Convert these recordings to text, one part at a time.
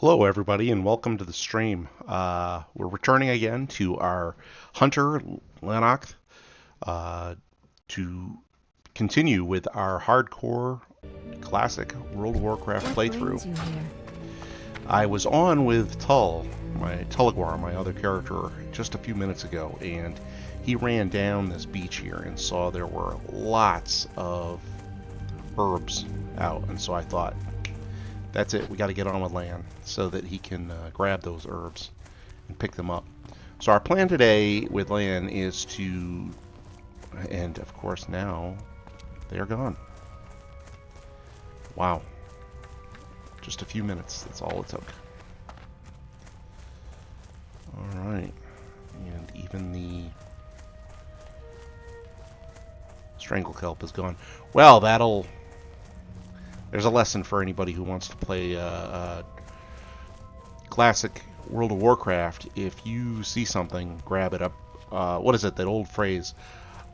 Hello, everybody, and welcome to the stream. We're returning again to our Hunter Lanark to continue with our hardcore classic World of Warcraft What playthrough. brings you here? I was on with Tulligwar, my other character, just a few minutes ago, and he ran down this beach here and saw there were lots of herbs out, and so I thought, that's it, we got to get on with land so that he can grab those herbs and pick them up. So our plan today with Lan is to, and of course now they're gone. Wow. Just a few minutes, that's all it took. Alright. And even the strangle kelp is gone. Well, there's a lesson for anybody who wants to play classic World of Warcraft. If you see something, grab it up. What is it, that old phrase?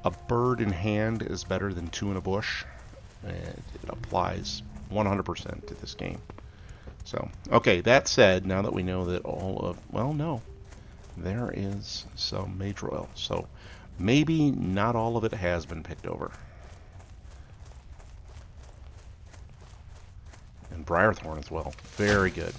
A bird in hand is better than two in a bush. And it applies 100% to this game. So, okay, that said, now that we know that there is some mage oil. So, maybe not all of it has been picked over. And Briarthorn as well. Very good.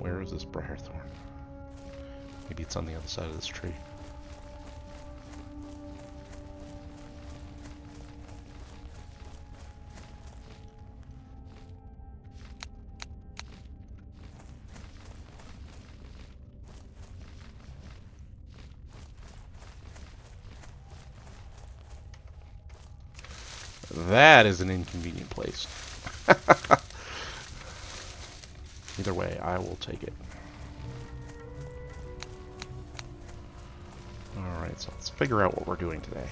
Where is this Briarthorn? Maybe it's on the other side of this tree. That is an inconvenient place. Either way, I will take it. Alright, so let's figure out what we're doing today.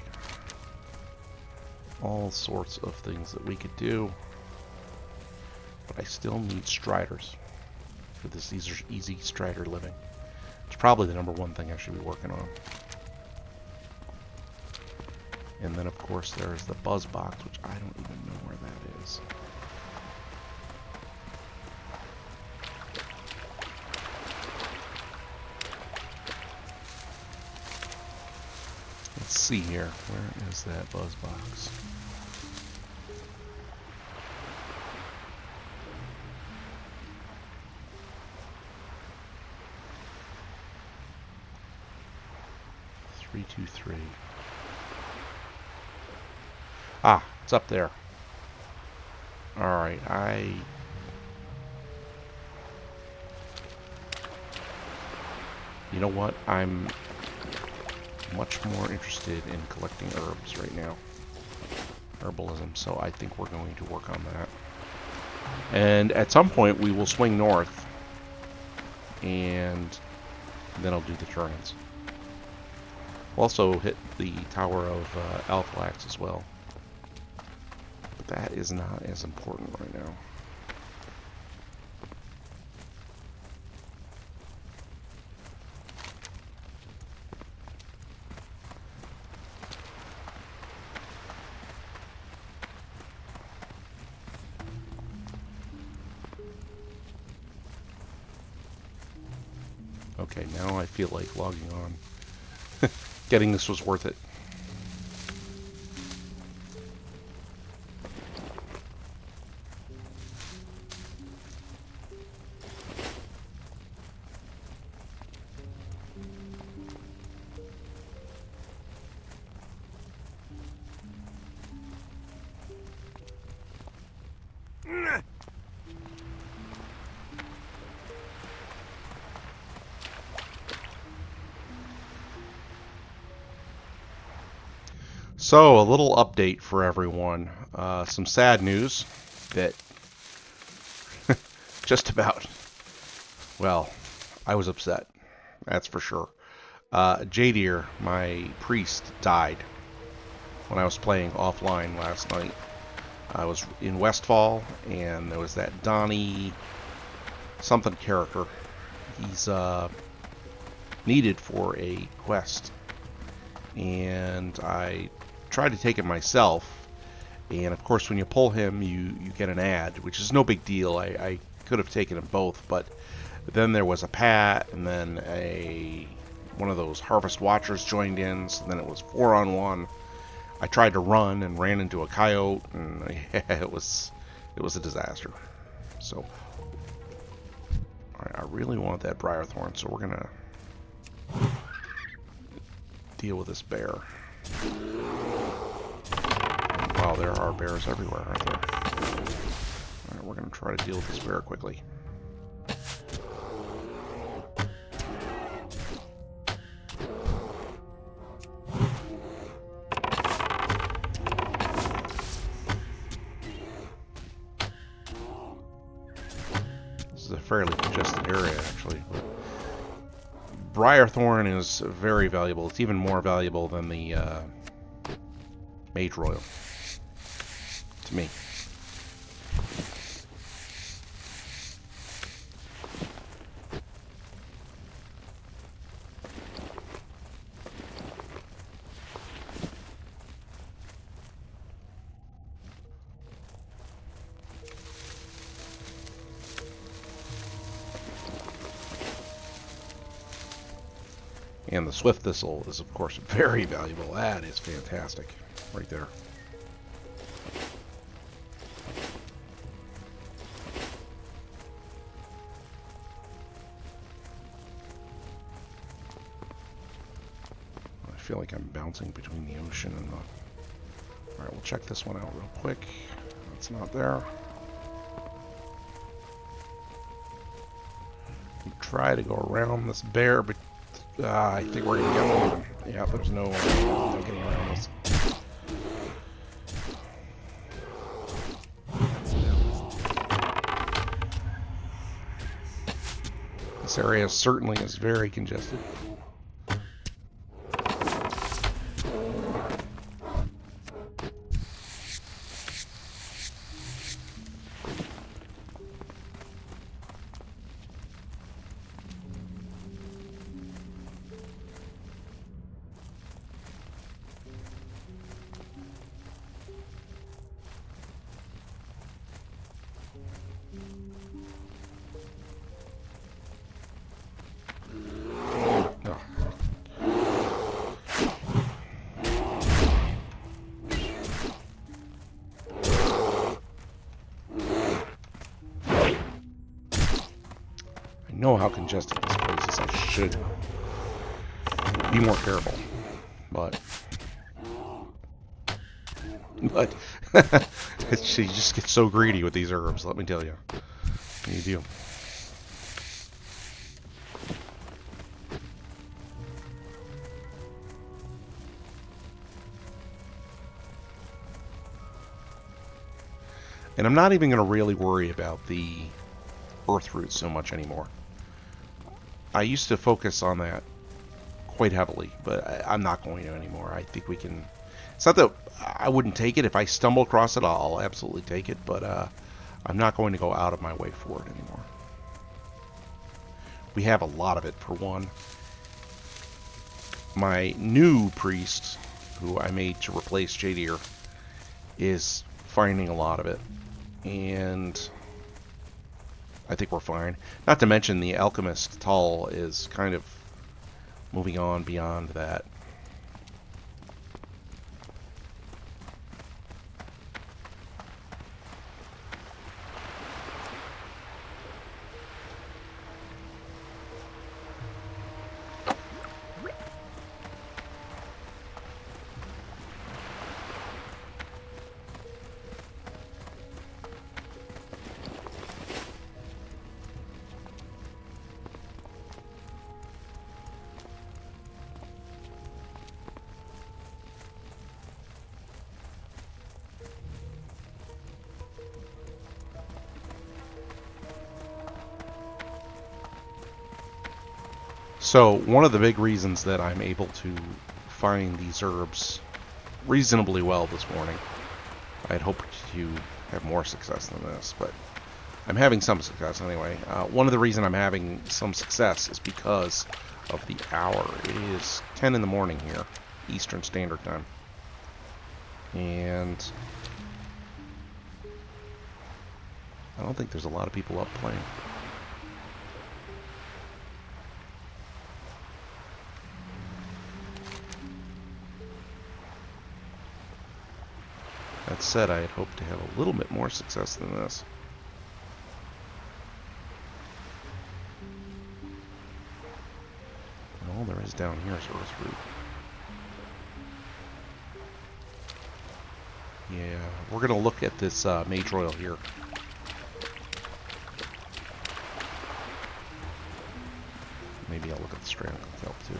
All sorts of things that we could do. But I still need striders for this easy strider living. It's probably the number one thing I should be working on. And then, of course, there's the buzz box, which I don't even know where that is. Let's see here. Where is that buzz box? Three, 2, 3. Ah, it's up there. Alright, you know what? I'm much more interested in collecting herbs right now. Herbalism, so I think we're going to work on that. And at some point we will swing north, and then I'll do the turn-ins. We'll also hit the Tower of Alphlax as well. But that is not as important right now. Okay, now I feel like logging on. Getting this was worth it. So, a little update for everyone. Some sad news that just about, well, I was upset. That's for sure. Jadir, my priest, died when I was playing offline last night. I was in Westfall, and there was that Donnie something character. He's needed for a quest, and I tried to take it myself. And of course, when you pull him, you get an ad, which is no big deal. I could have taken them both, but then there was a Pat, and then one of those Harvest Watchers joined in, so then it was 4-on-1. I tried to run and ran into a coyote, and it was a disaster. So I really want that Briarthorn, so we're gonna deal with this bear. Wow, there are bears everywhere, aren't there? Alright, we're gonna try to deal with this bear quickly. This is a fairly congested area, actually. But Briarthorn is very valuable. It's even more valuable than the Mage Royal, to me. And the Swift Thistle is, of course, very valuable. That is fantastic, right there. I feel like I'm bouncing between the ocean and the... Alright, we'll check this one out real quick. It's not there. We'll try to go around this bear, but I think we're going to get one. Yeah, there's no getting around this. This area certainly is very congested. I know how congested this place is. I should be more careful, but you just get so greedy with these herbs. Let me tell you, you do. And I'm not even going to really worry about the earth roots so much anymore. I used to focus on that quite heavily, but I'm not going to anymore. I think we can... It's not that I wouldn't take it. If I stumble across it, I'll absolutely take it, but I'm not going to go out of my way for it anymore. We have a lot of it, for one. My new priest, who I made to replace Jadir, is finding a lot of it, and I think we're fine. Not to mention the alchemist Tull is kind of moving on beyond that. So one of the big reasons that I'm able to find these herbs reasonably well this morning, I had hoped to have more success than this, but I'm having some success anyway. One of the reasons I'm having some success is because of the hour. It is 10 in the morning here, Eastern Standard Time. And I don't think there's a lot of people up playing. That said, I had hoped to have a little bit more success than this. All there is down here is Earth Root. Yeah, we're going to look at this Mage Royal here. Maybe I'll look at the Strand Kelp too.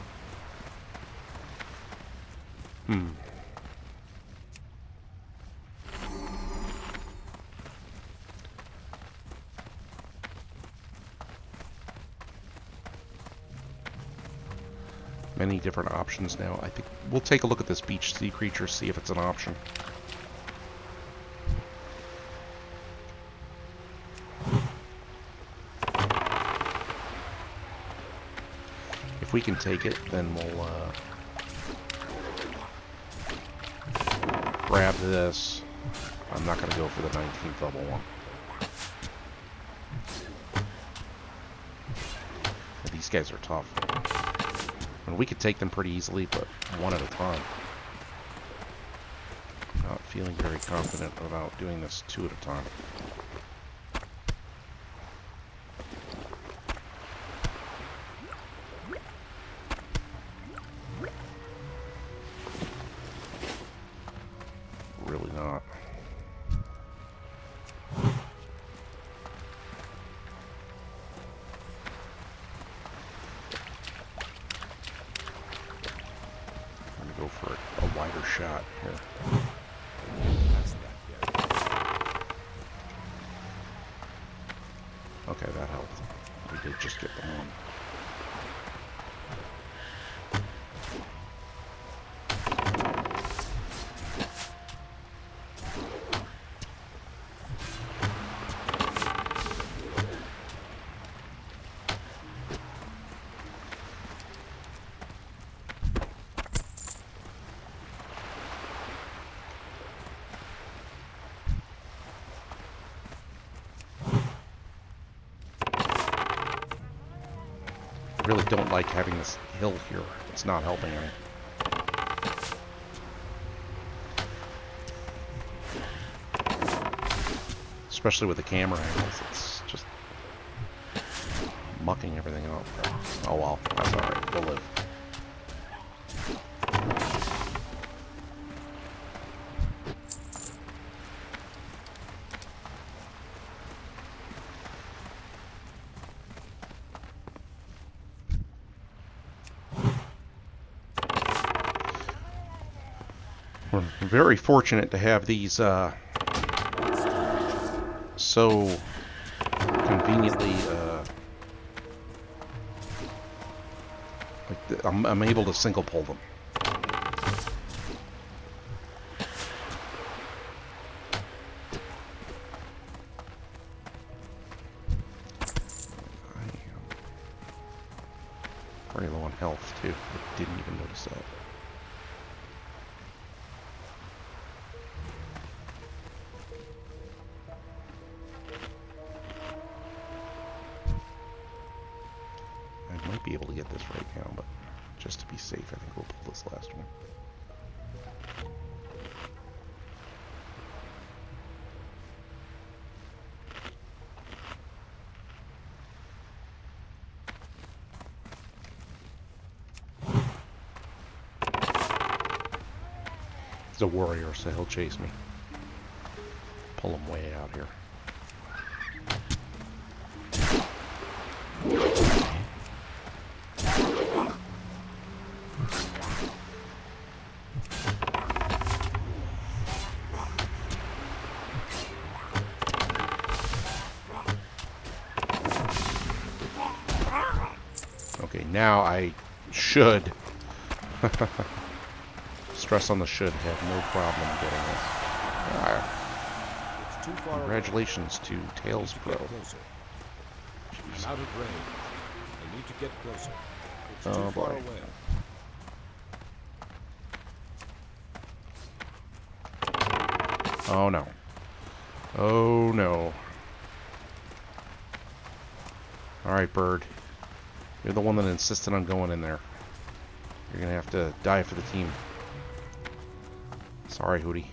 Many different options now. I think we'll take a look at this beach sea creature, see if it's an option. If we can take it, then we'll grab this. I'm not going to go for the 19th level one. These guys are tough. And we could take them pretty easily, but one at a time. Not feeling very confident about doing this two at a time. Really not. Go for a wider shot here. Okay, that helped. We did just get the one. I really don't like having this hill here. It's not helping any. Especially with the camera angles, it's just mucking everything up. Oh well, that's alright, we'll live. We're very fortunate to have these so conveniently like I'm able to single pull them. I am very low on health too. I didn't even notice that. Be able to get this right now, but just to be safe, I think we'll pull this last one. He's a warrior, so he'll chase me. Pull him way out here. Okay, now I should stress on the should have no problem getting too far Congratulations to Tails Pro. away. I'm out of range. I need to get closer. It's Oh, too far boy. away. Oh no. Oh no. Alright, Bird. You're the one that insisted on going in there. You're gonna have to die for the team. Sorry, Hootie.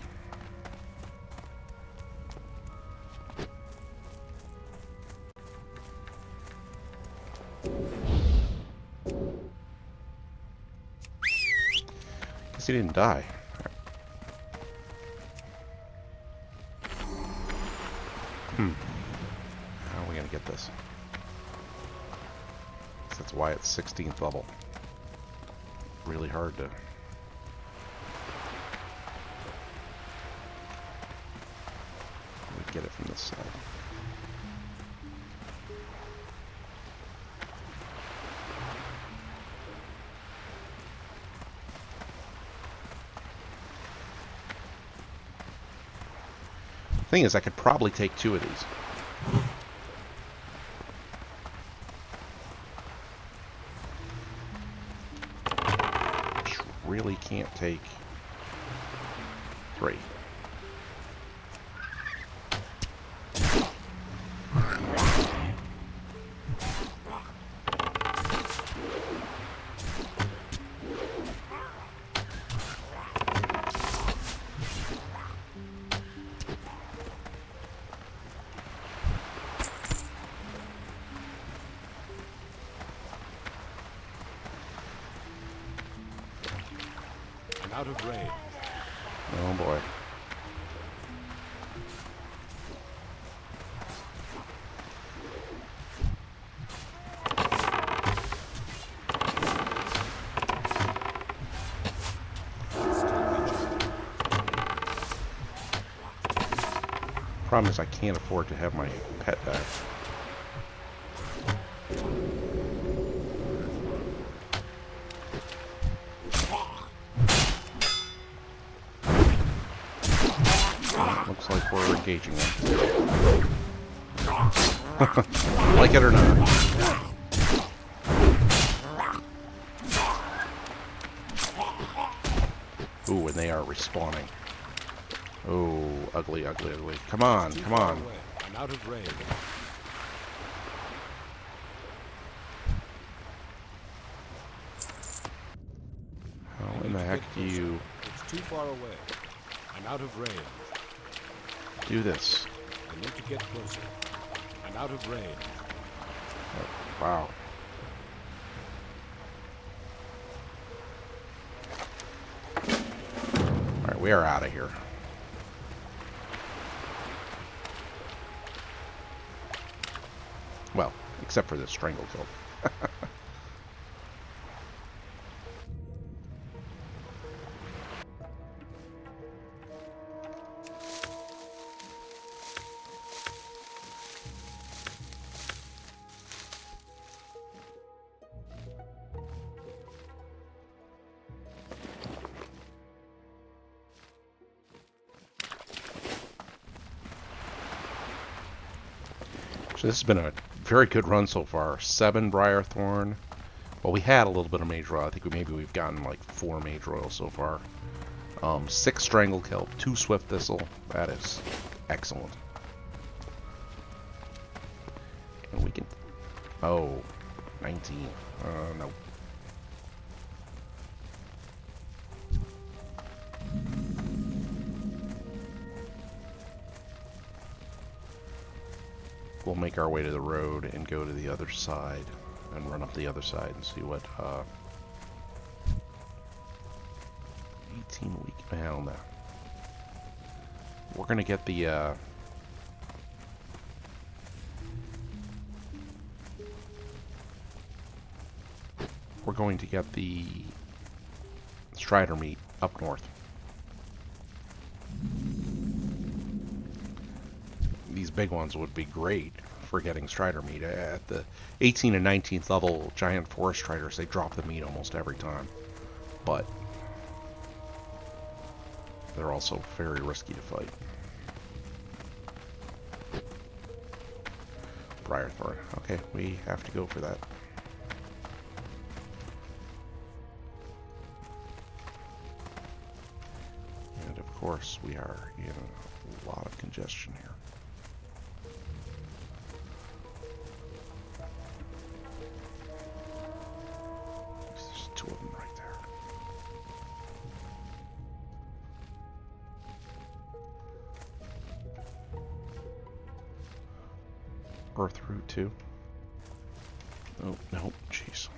Guess he didn't die. How are we gonna get this? That's why it's 16th level. Really hard to... We get it from this side. Thing is, I could probably take 2 of these. Really can't take 3. Out of range. Oh boy. Problem is I can't afford to have my pet back. Looks like we're engaging them. Like it or not. Ooh, and they are respawning. Oh, ugly, ugly, ugly. Come on, come on. I'm out of range. How in the heck do you It's too far away. I'm out of range. do this? I need to get closer. I'm out of range. Oh, wow. Alright, we are out of here. Well, except for this strangle kill. So this has been a very good run so far. 7 Briarthorn. Well, we had a little bit of Mage Royal. I think maybe we've gotten like 4 Mage Royals so far. 6 Strangle Kelp, 2 Swift Thistle. That is excellent. And we can... Oh, 19. No. We'll make our way to the road and go to the other side and run up the other side and see what 18 week. Hell no. We're gonna get the we're going to get the Strider meat up north. These big ones would be great for getting Strider meat. At the 18 and 19th level giant forest Striders, they drop the meat almost every time. But they're also very risky to fight. Briarthorn. Okay, we have to go for that. And of course, we are in a lot of congestion here. There's two of them right there. Earth root too. Oh, no, jeez.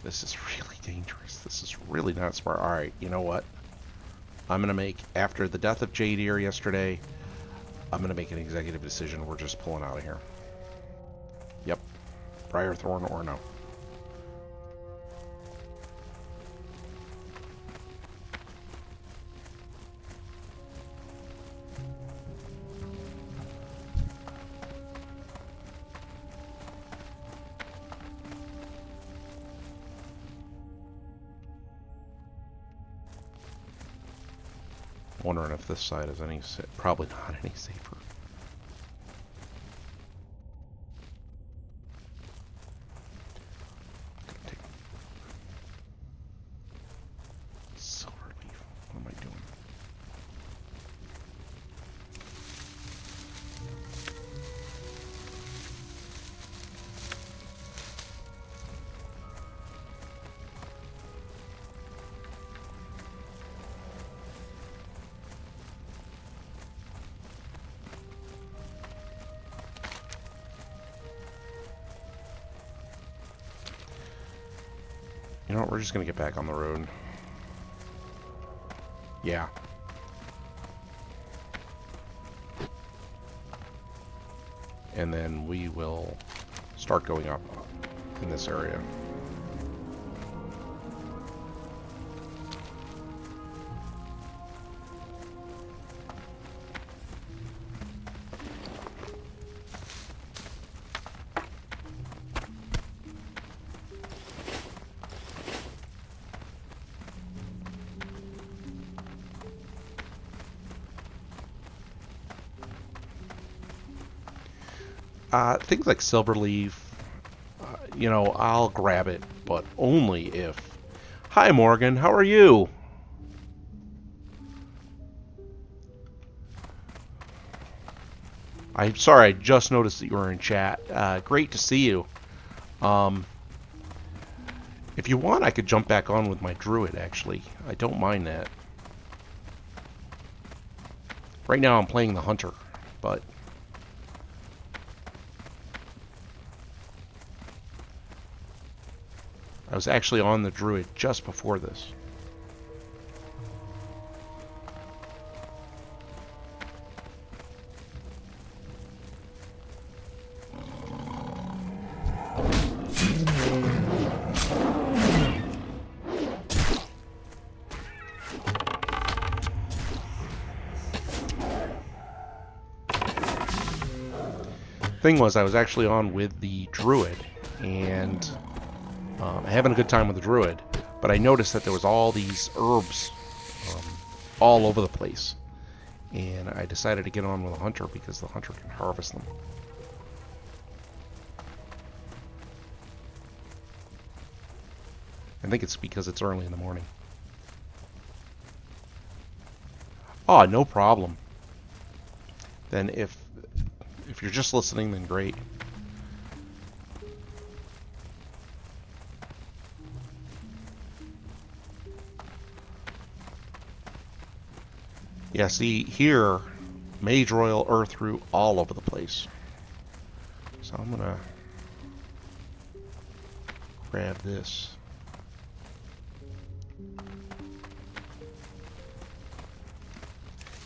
This is really dangerous. This is really not smart. Alright, you know what? I'm going to make, after the death of Jadeer yesterday, I'm going to make an executive decision. We're just pulling out of here. Yep. Briarthorn or no. Wondering if this side is any probably not any safer. Silver leaf. What am I doing? You know what, we're just gonna get back on the road. Yeah. And then we will start going up in this area. Things like Silverleaf, you know, I'll grab it, but only if... Hi, Morgan, how are you? I'm sorry, I just noticed that you were in chat. Great to see you. If you want, I could jump back on with my druid, actually. I don't mind that. Right now I'm playing the hunter, but... I was actually on the druid just before this. Thing was, I was actually on with the druid, and having a good time with the druid, but I noticed that there was all these herbs all over the place, and I decided to get on with the hunter because the hunter can harvest them. I think it's because it's early in the morning. Oh, no problem. Then if you're just listening, then great. Yeah, see, here, Mage Royal, Earth Root, all over the place. So I'm gonna grab this.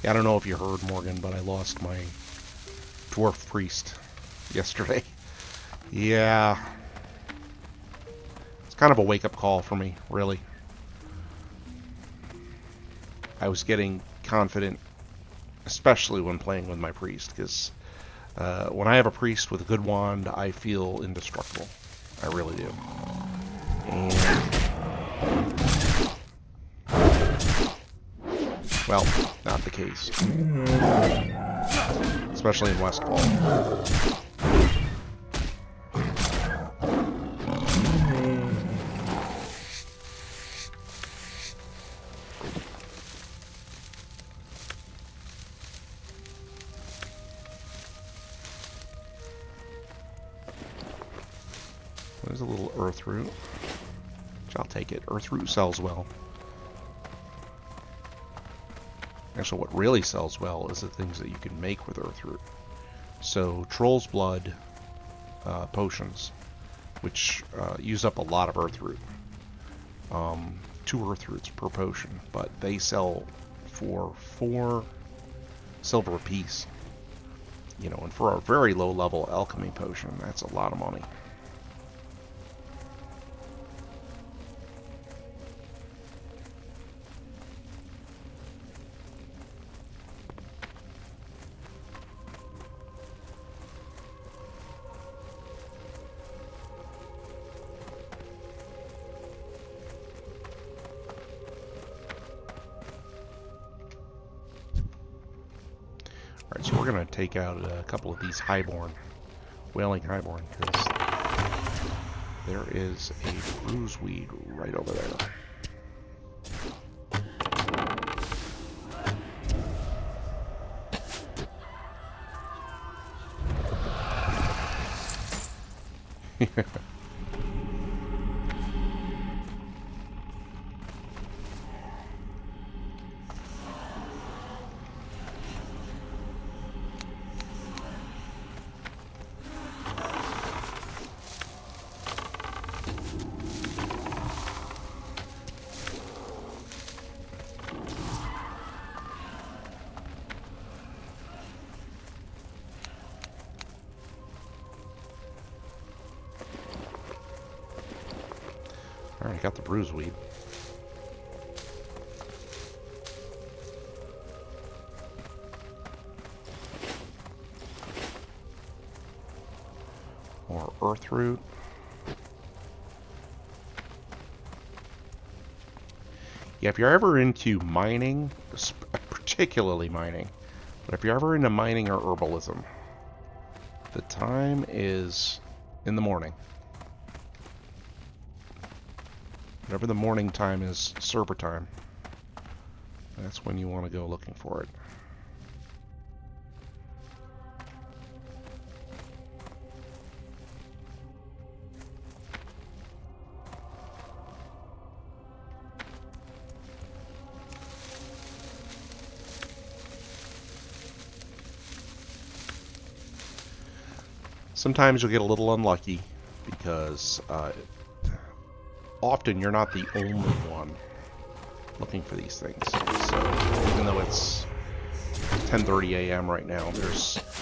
Yeah, I don't know if you heard, Morgan, but I lost my Dwarf Priest yesterday. Yeah. It's kind of a wake-up call for me, really. I was getting confident, especially when playing with my priest, because when I have a priest with a good wand, I feel indestructible. I really do. And well, not the case. especially in Westfall. There's a little earth root, which I'll take it. Earth root sells well. Actually, what really sells well is the things that you can make with earth root. So, Troll's Blood potions, which use up a lot of earth root. 2 earth roots per potion, but they sell for 4 silver a piece. You know, and for a very low level alchemy potion, that's a lot of money. Alright, so we're going to take out a couple of these highborn, wailing highborn, because there is a bruiseweed right over there. Alright, got the bruiseweed. More earth root. Yeah, if you're ever into mining, particularly mining, but if you're ever into mining or herbalism, the time is in the morning. Whatever the morning time is, server time, that's when you want to go looking for it. Sometimes you'll get a little unlucky because often you're not the only one looking for these things. So even though it's 10:30 a.m. right now,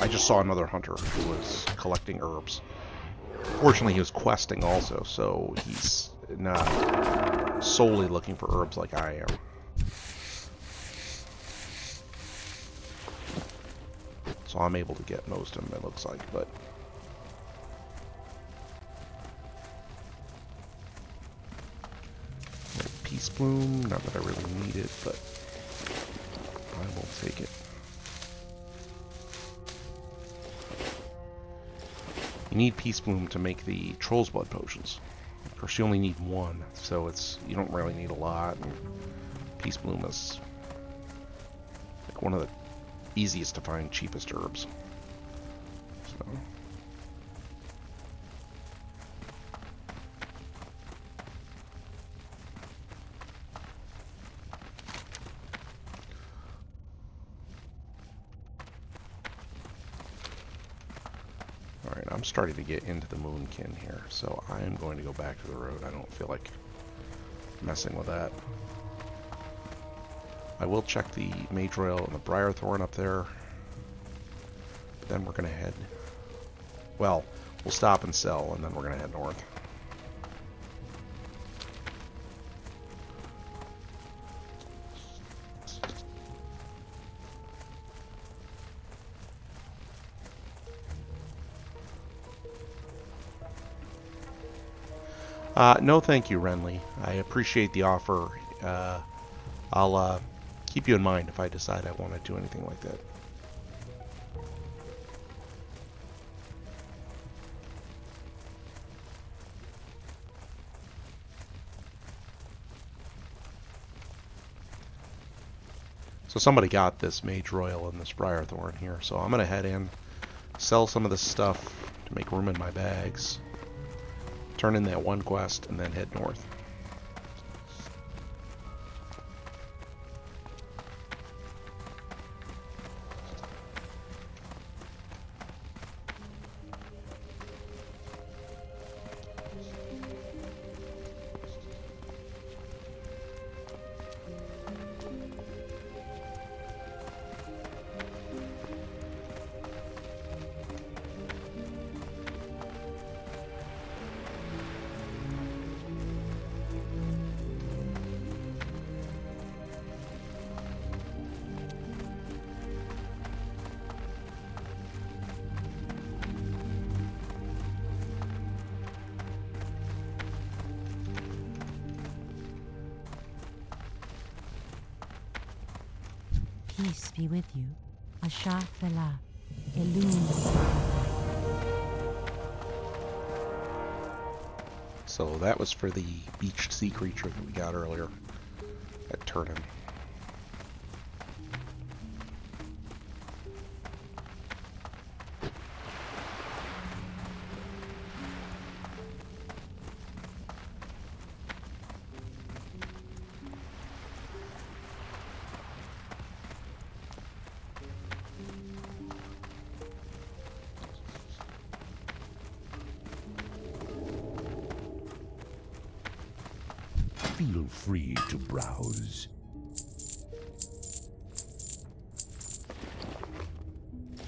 I just saw another hunter who was collecting herbs. Fortunately, he was questing also, so he's not solely looking for herbs like I am. So I'm able to get most of them, it looks like, but Peace Bloom, not that I really need it, but I will take it. You need Peace Bloom to make the Troll's Blood potions. Of course, you only need 1, so you don't really need a lot. And Peace Bloom is like one of the easiest to find, cheapest herbs. So. Alright, I'm starting to get into the Moonkin here, so I am going to go back to the road. I don't feel like messing with that. I will check the Mage Rail and the Briarthorn up there, but then we're going to head... Well, we'll stop and sell, and then we're going to head north. No thank you, Renly. I appreciate the offer. I'll keep you in mind if I decide I want to do anything like that. So somebody got this Mage Royal and this Briarthorn here, so I'm going to head in, sell some of this stuff to make room in my bags, turn in that one quest, and then head north. Peace be with you. Asha Fela. Illumine. So that was for the beached sea creature that we got earlier at Turnin. Feel free to browse.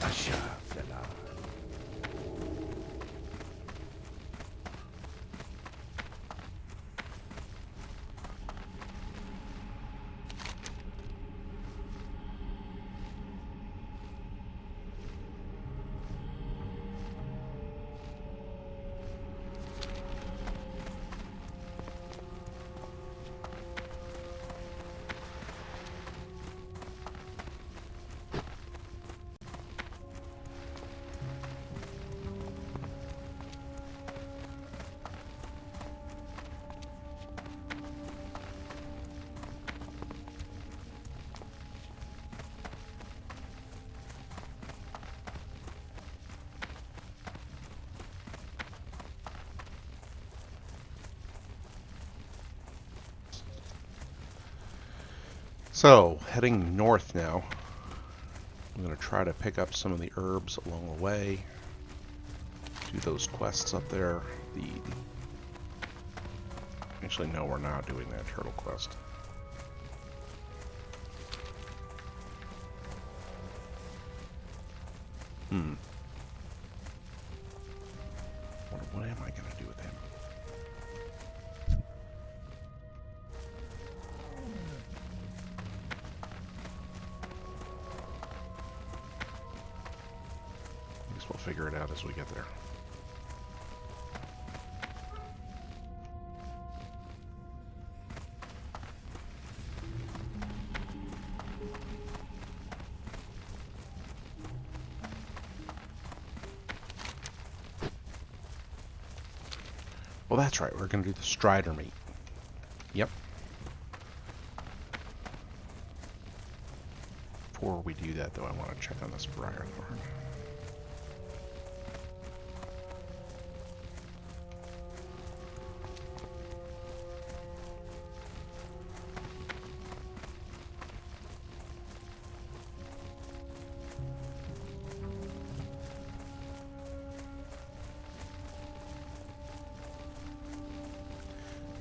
Asha Fela. So, heading north now. I'm going to try to pick up some of the herbs along the way. Do those quests up there. Actually, no, we're not doing that turtle quest. What am I going to do with him? I guess we'll figure it out as we get there. Well, that's right. We're going to do the Strider meat. Yep. Before we do that, though, I want to check on this Briarthorn.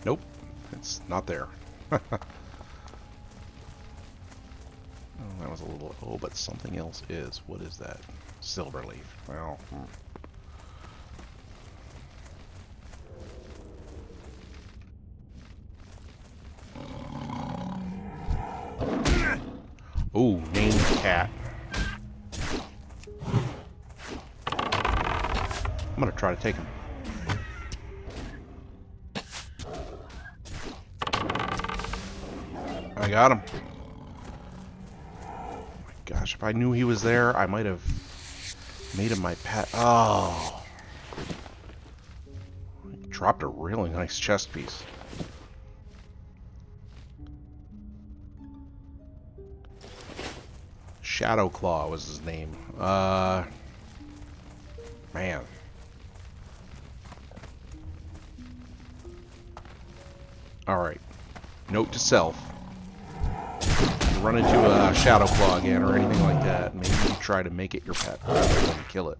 Nope, it's not there. Oh, that was a little... Oh, but something else is. What is that? Silverleaf. Well, Ooh, named cat. I'm gonna try to take him. I got him. Oh my gosh, if I knew he was there, I might have made him my pet. Oh. He dropped a really nice chest piece. Shadow Claw was his name. Man. Alright. Note to self. If you run into a Shadow Claw again or anything like that, maybe you try to make it your pet rather than kill it.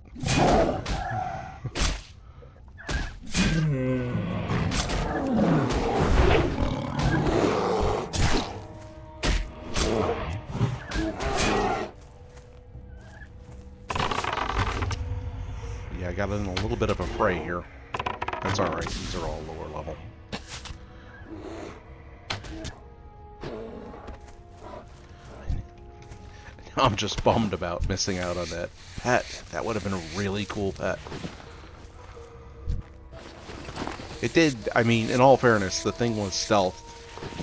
Yeah, I got in a little bit of a fray here. That's alright, these are all lower level. I'm just bummed about missing out on that pet. That would have been a really cool pet. It did, I mean, in all fairness, the thing was stealth,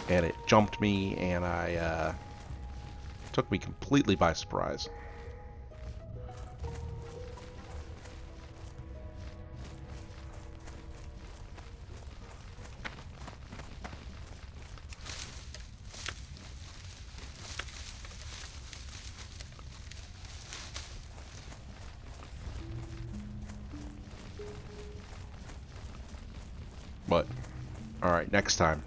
and it jumped me, and took me completely by surprise. But, alright, next time.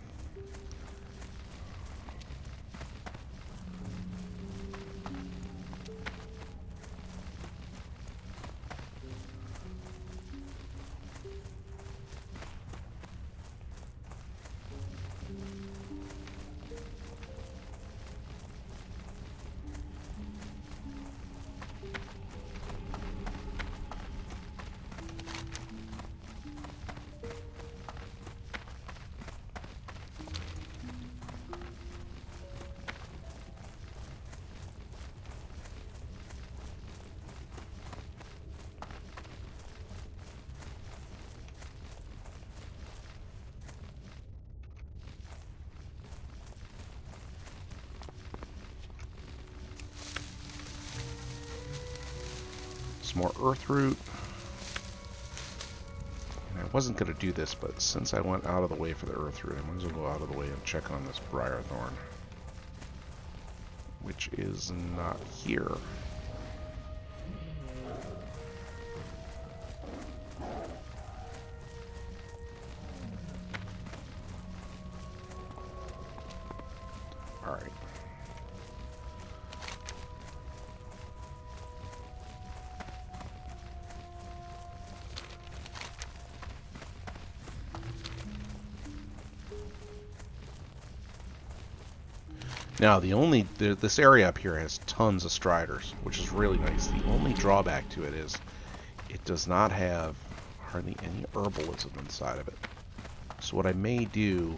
Some more earth root. And I wasn't going to do this, but since I went out of the way for the earth root, I might as well go out of the way and check on this briar thorn, which is not here. Alright. Now, this area up here has tons of striders, which is really nice. The only drawback to it is it does not have hardly any herbalism inside of it. So what I may do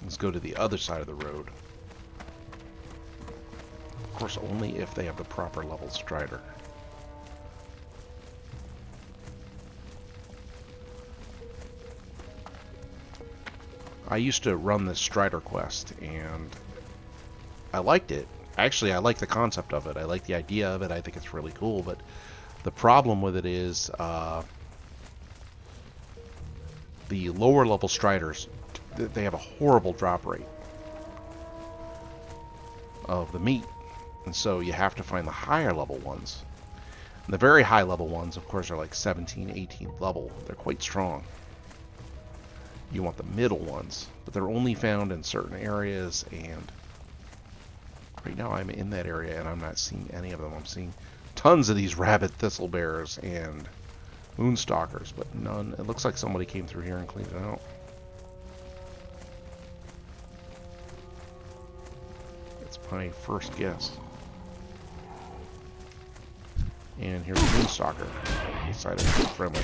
is go to the other side of the road. Of course, only if they have the proper level strider. I used to run this strider quest, and I liked it. Actually, I like the concept of it. I like the idea of it. I think it's really cool, but the problem with it is the lower level striders, they have a horrible drop rate of the meat, and so you have to find the higher level ones. And the very high level ones, of course, are like 17, 18th level. They're quite strong. You want the middle ones, but they're only found in certain areas, and right now I'm in that area and I'm not seeing any of them. I'm seeing tons of these rabid thistlebears and moonstalkers, but none. It looks like somebody came through here and cleaned it out. That's my first guess. And here's a moonstalker. Decided to be friendly.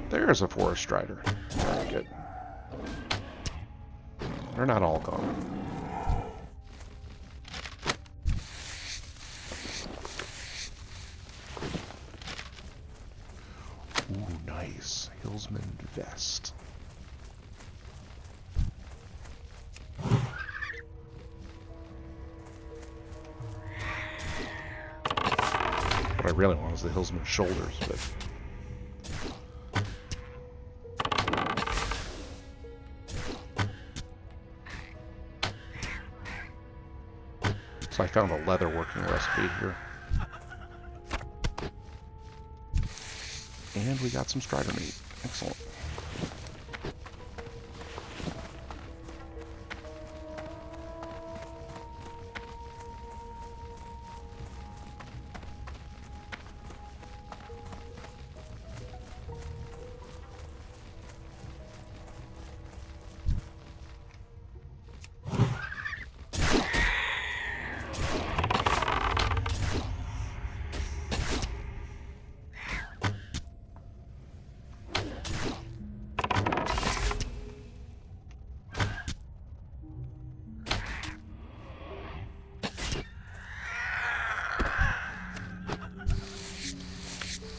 There's a forest strider. Very good. They're not all gone. Ooh, nice. Hillsman vest. What I really want is the Hillsman shoulders, but So I found a leather working recipe here. And we got some strider meat. Excellent.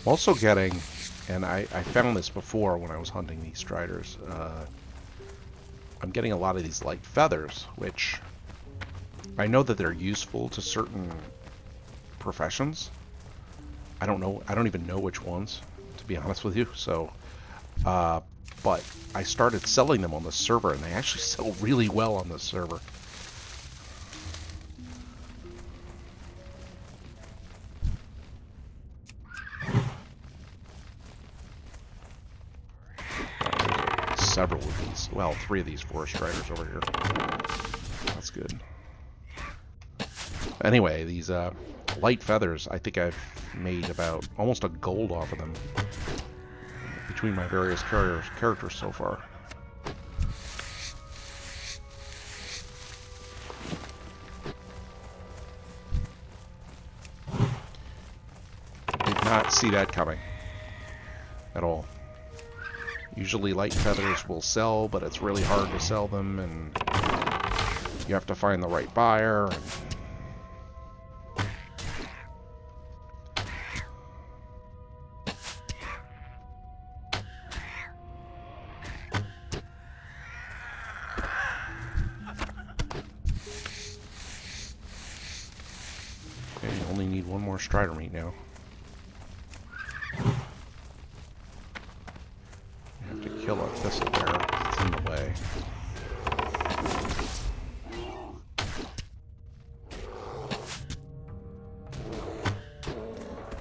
I'm also getting, and I found this before when I was hunting these striders, I'm getting a lot of these light feathers, which I know that they're useful to certain professions. I don't even know which ones, to be honest with you. So, but I started selling them on the server, and they actually sell really well on the server. Several of these. Well, 3 of these forest striders over here. That's good. Anyway, these light feathers, I think I've made about almost a gold off of them between my various characters so far. Did not see that coming at all. Usually light feathers will sell, but it's really hard to sell them, and you have to find the right buyer. And okay, you only need 1 more strider meat now. Kill a thistle bear. It's in the way.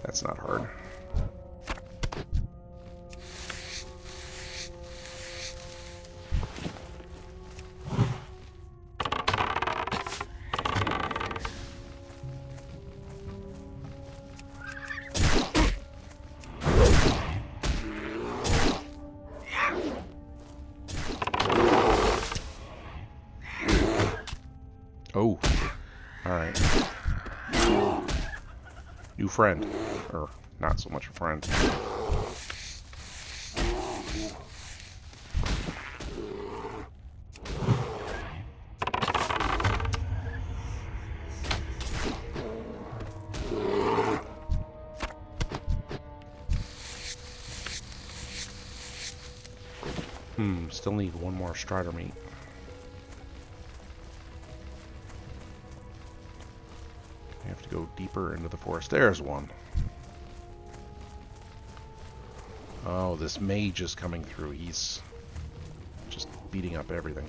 That's not hard. Oh, alright. New friend. Or, not so much a friend. Still need 1 more strider meat. I have to go deeper into the forest. There's one. Oh, this mage is coming through. He's just beating up everything.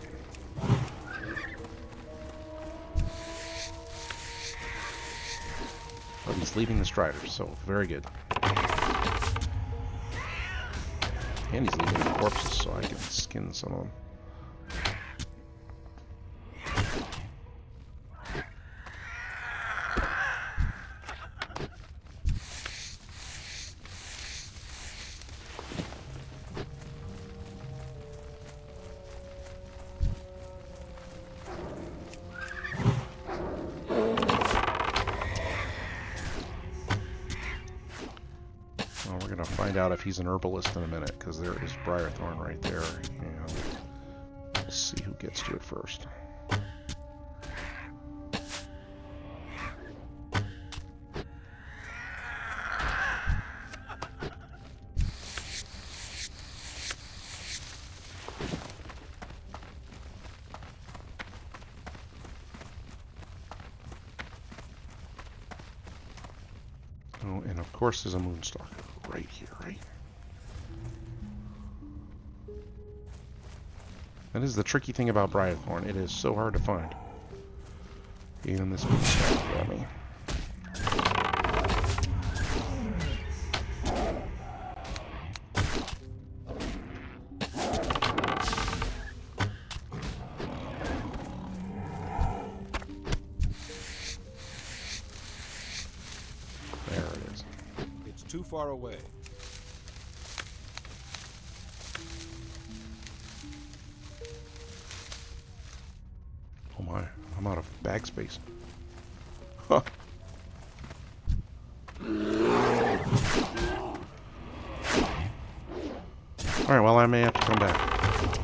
But he's leaving the striders, so very good. And he's leaving the corpses, so I can skin some of them. Well, we're going to find out if he's an herbalist in a minute, because there is Briarthorn right there, and we'll see who gets to it first. Oh, and of course there's a moonstalker right here, right? That is the tricky thing about Briarthorn. It is so hard to find. And this one's at me. There it is. It's too far away. Oh my, I'm out of bag space. Huh. Alright, well, I may have to come back.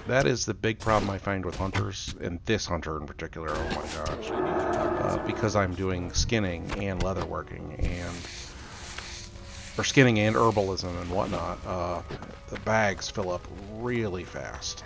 That is the big problem I find with hunters, and this hunter in particular, oh my gosh. Because I'm doing skinning and leatherworking, or skinning and herbalism and whatnot, the bags fill up really fast.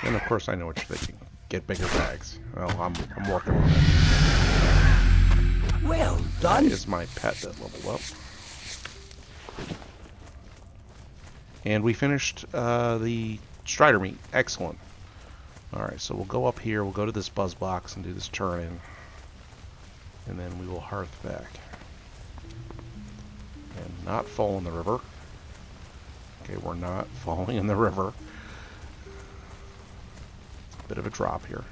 And of course I know what you're thinking. Get bigger bags. Well, I'm working on it. Well That done. is my pet that leveled up. And we finished the Strider meat. Excellent. Alright, so we'll go up here, we'll go to this buzz box and do this turn in. And then we will hearth back. And not fall in the river. Okay, we're not falling in the river. Bit of a drop here.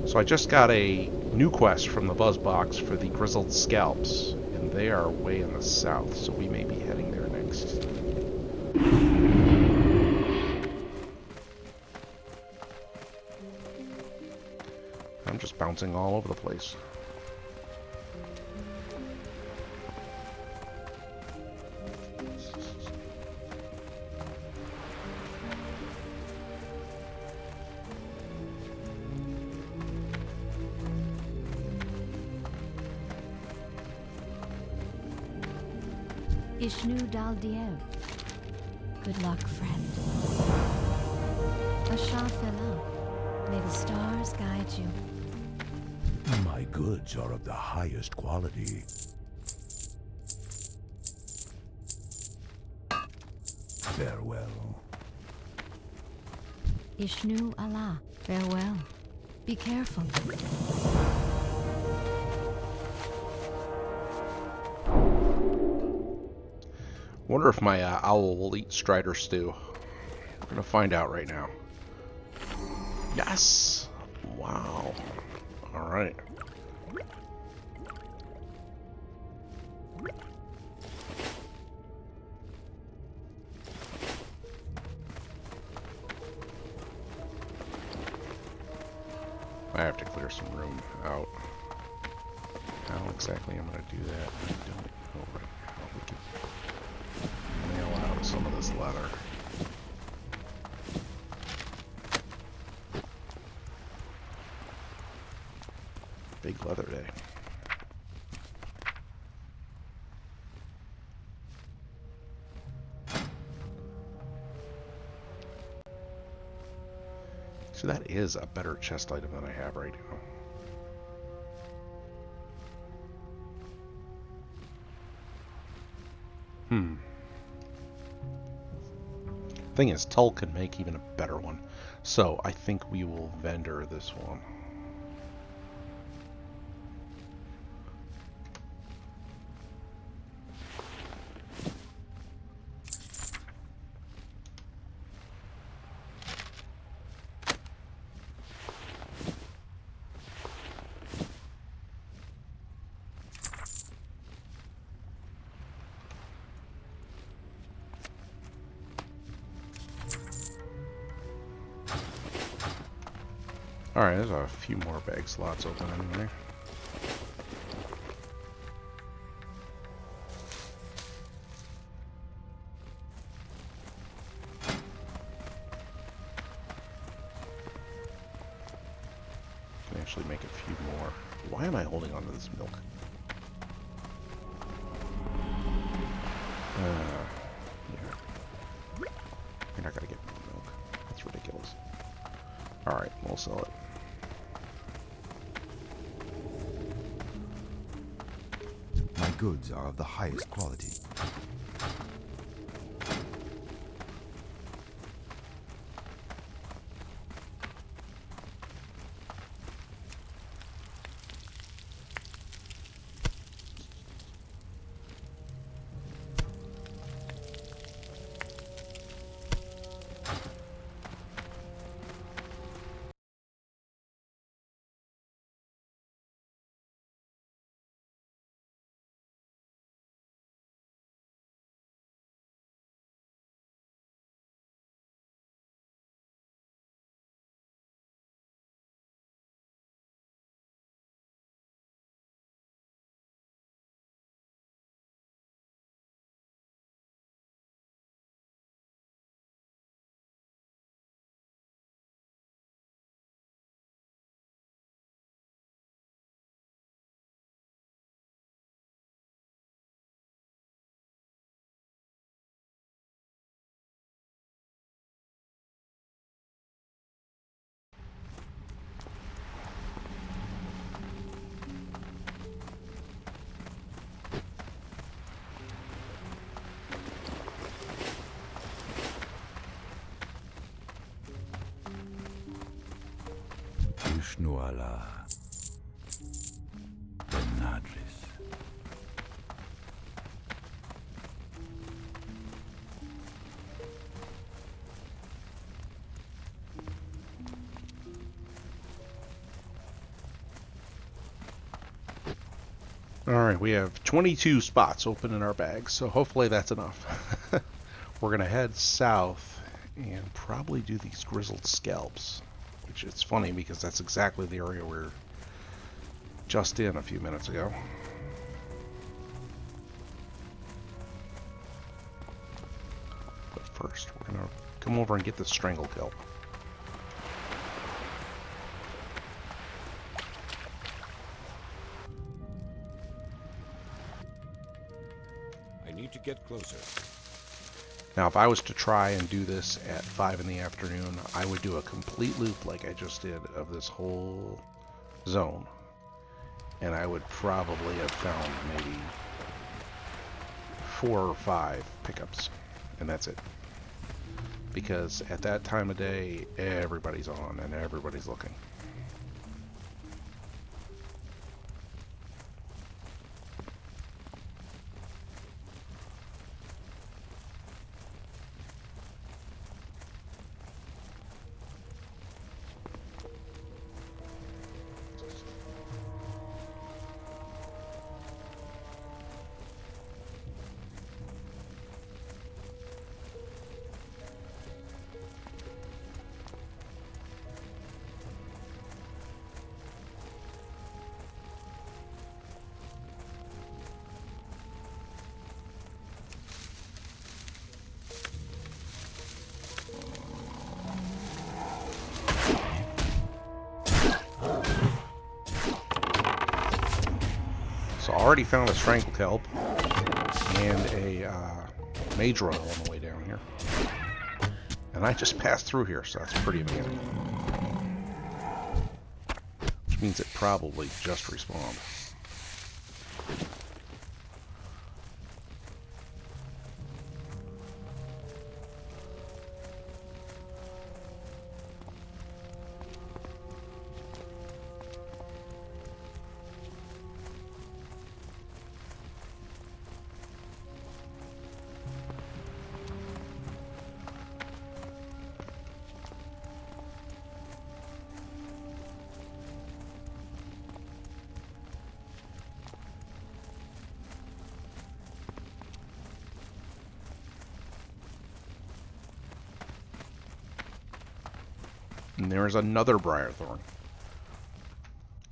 So I just got a new quest from the Buzz Box for the Grizzled Scalps, and they are way in the south, so we may be heading there next. I'm just bouncing all over the place. Ishnu Daldiel. Good luck, friend. Asha Fela. May the stars guide you. My goods are of the highest quality. Farewell. Ishnu Allah. Farewell. Be careful. Wonder if my owl will eat Strider stew. We're gonna find out right now. Yes! Wow. Alright. I have to clear some room out. How exactly I'm gonna do that, I don't know right now. We can nail out some of this leather. Big leather day. So that is a better chest item than I have right now. Thing is, Tull can make even a better one. So I think we will vendor this one. Alright, there's a few more bag slots open anyway. Can actually make a few more. Why am I holding on to this milk? Yeah. You're not gonna get more milk. That's ridiculous. Alright, we'll sell it. My goods are of the highest quality. Ishnuala. Benadris. Alright, we have 22 spots open in our bags, so hopefully that's enough. We're going to head south and probably do these grizzled scalps, which is funny because that's exactly the area we're just in a few minutes ago. But first, we're going to come over and get the strangle kelp. I need to get closer. Now, if I was to try and do this at 5 in the afternoon, I would do a complete loop like I just did of this whole zone. And I would probably have found maybe 4 or 5 pickups. And that's it. Because at that time of day, everybody's on and everybody's looking. So I already found a strangle kelp and a mage royal on the way down here. And I just passed through here, so that's pretty amazing. Which means it probably just respawned. And there's another briar thorn.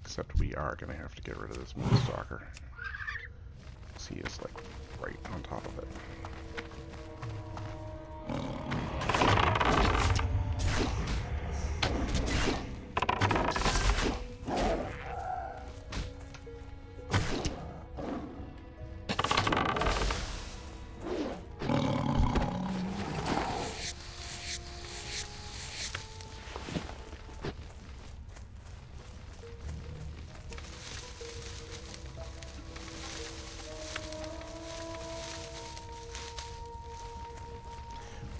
Except we are going to have to get rid of this Moonstalker. He is like right on top of it.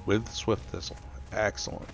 With Swift Thistle. Excellent.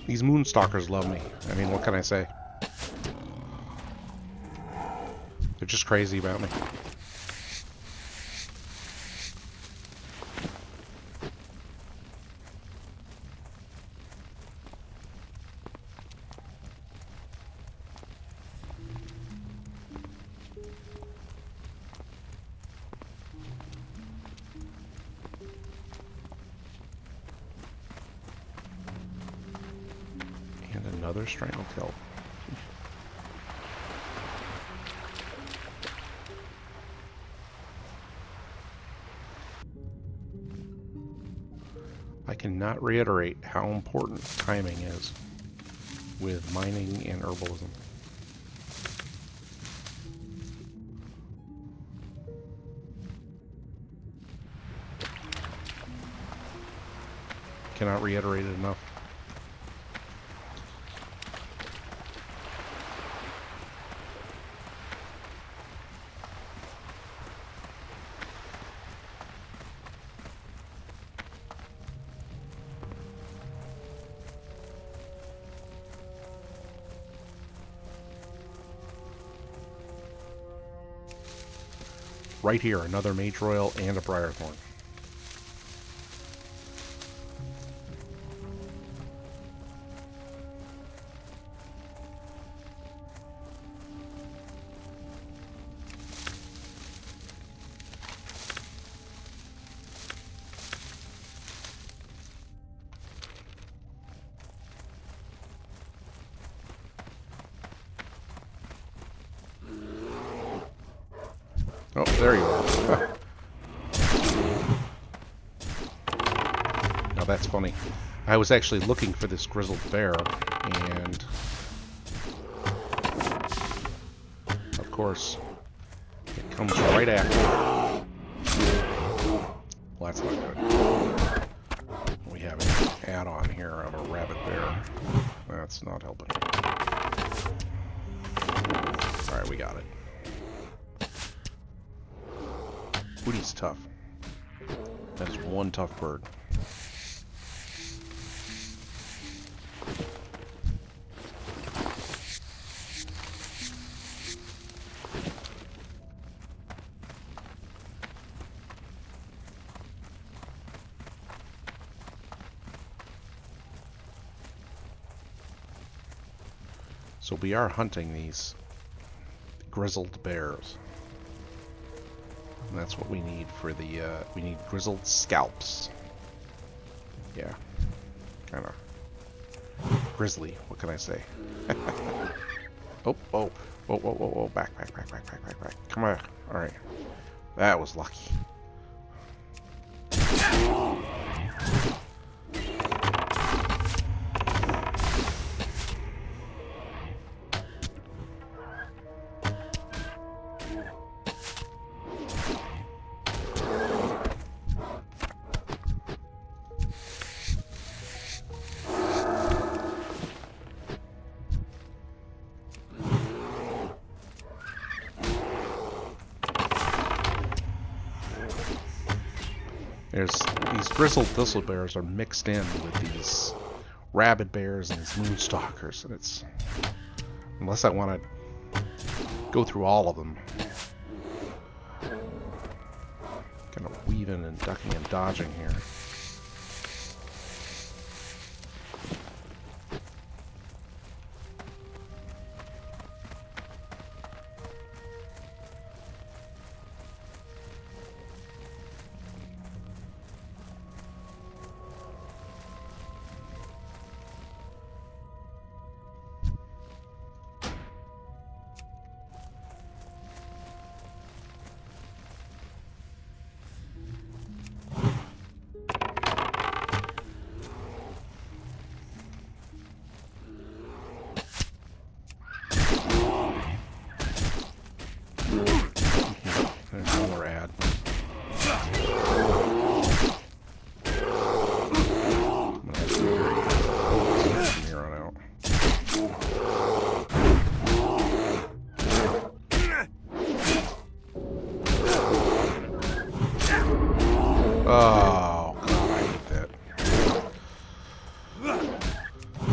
These Moonstalkers love me. I mean, what can I say? They're just crazy about me. Another Strangletail. I cannot reiterate how important timing is with mining and herbalism. Cannot reiterate it enough. Right here, another Mage Royal and a Briarthorn. Oh, there you are. Now that's funny. I was actually looking for this grizzled bear, and of course, it comes right after. Well, that's not good. We have an add-on here of a rabbit bear. That's not helping. Alright, we got it. Woodie's tough. That is one tough bird. So we are hunting these grizzled bears. And that's what we need for the, we need grizzled scalps. Yeah. Kinda grizzly, what can I say? Oh. Whoa. Back. Come on. Alright. That was lucky. There's these grizzled thistle bears are mixed in with these rabid bears and these moonstalkers, and it's, unless I want to go through all of them, kind of weaving and ducking and dodging here. There's another ad. I'm gonna have to go from here on out. Oh, God, I hate that.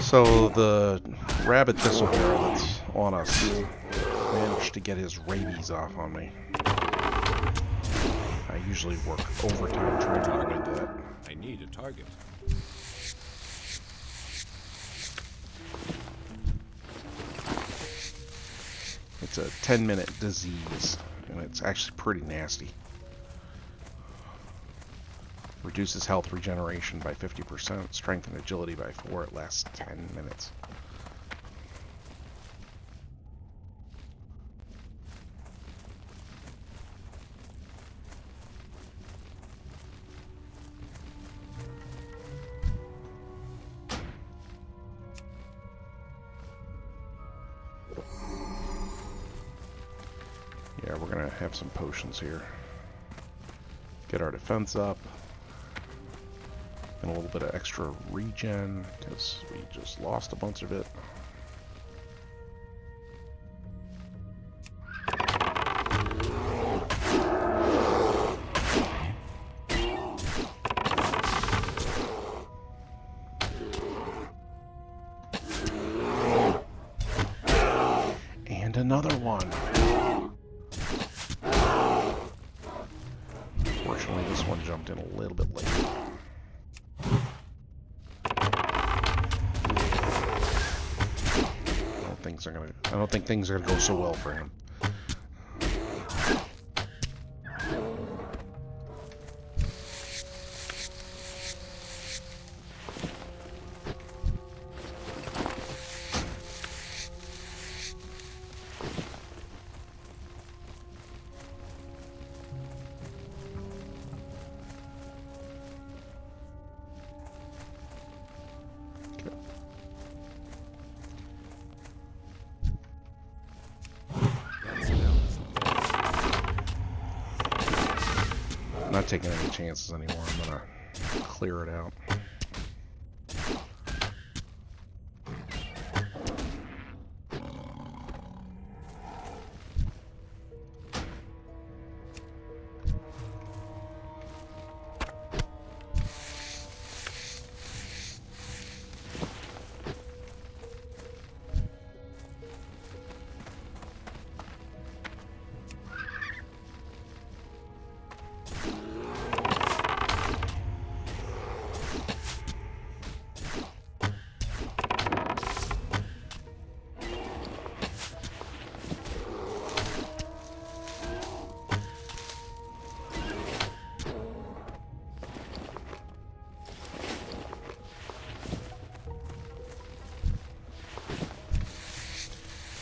So the rabid thistle bear that's on us managed to get his rabies off on me. I usually work overtime trying to avoid that. I need a target. It's a 10-minute disease, and it's actually pretty nasty. Reduces health regeneration by 50%, strength and agility by 4. It lasts 10 minutes. Yeah, we're gonna have some potions here. Get our defense up. And a little bit of extra regen, because we just lost a bunch of it. And another one. Unfortunately, this one jumped in a little bit late. I don't think things are gonna go so well for him. I'm not taking any chances anymore. I'm gonna clear it out.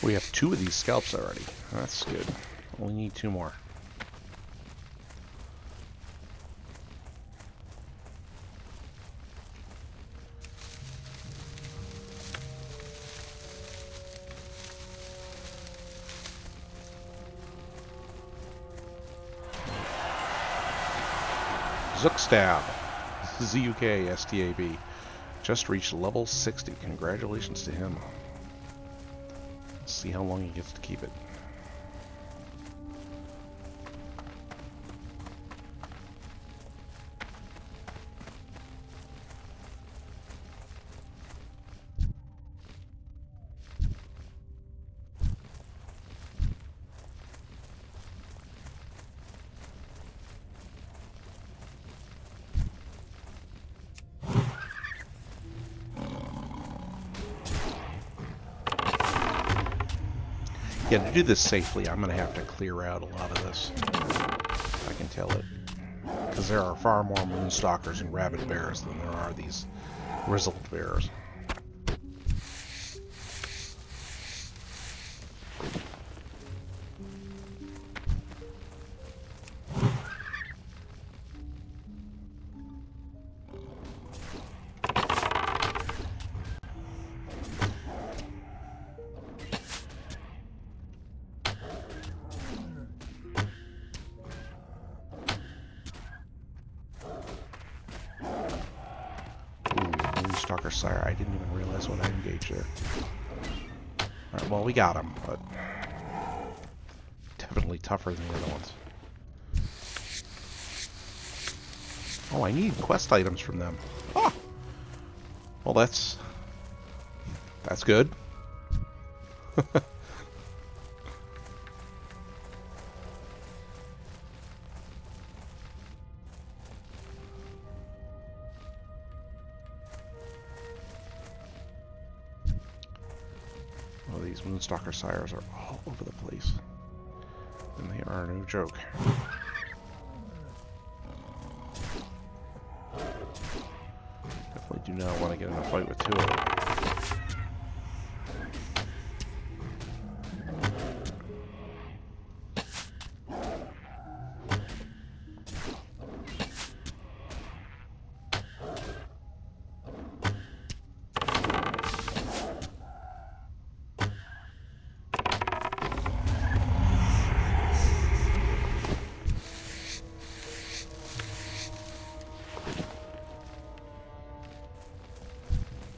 We have 2 of these scalps already. That's good. Only need 2 more. Zookstab. Z-U-K-S-T-A-B. Just reached level 60. Congratulations to him. Let's see how long he gets to keep it. Yeah, to do this safely, I'm going to have to clear out a lot of this. I can tell it. Because there are far more moonstalkers and rabid bears than there are these grizzled bears. Moonstalker Sire. I didn't even realize when I engaged there. Alright, well, we got him, but definitely tougher than the other ones. Oh, I need quest items from them. Ah! Well, that's good. Oh, these Moonstalker Sires are all over the place. And they are no joke. Definitely do not want to get in a fight with two of them.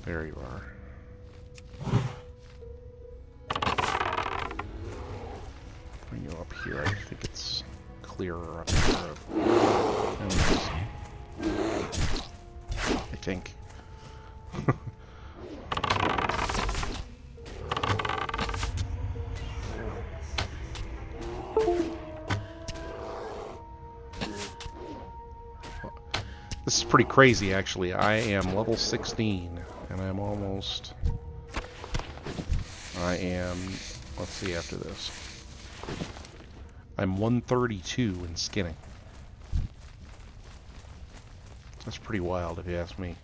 There you are. Bring you up here. I think it's clearer up here. I think. This is pretty crazy, actually. I am level 16, and I'm almost... I am... Let's see after this. I'm 132 in skinning. That's pretty wild, if you ask me.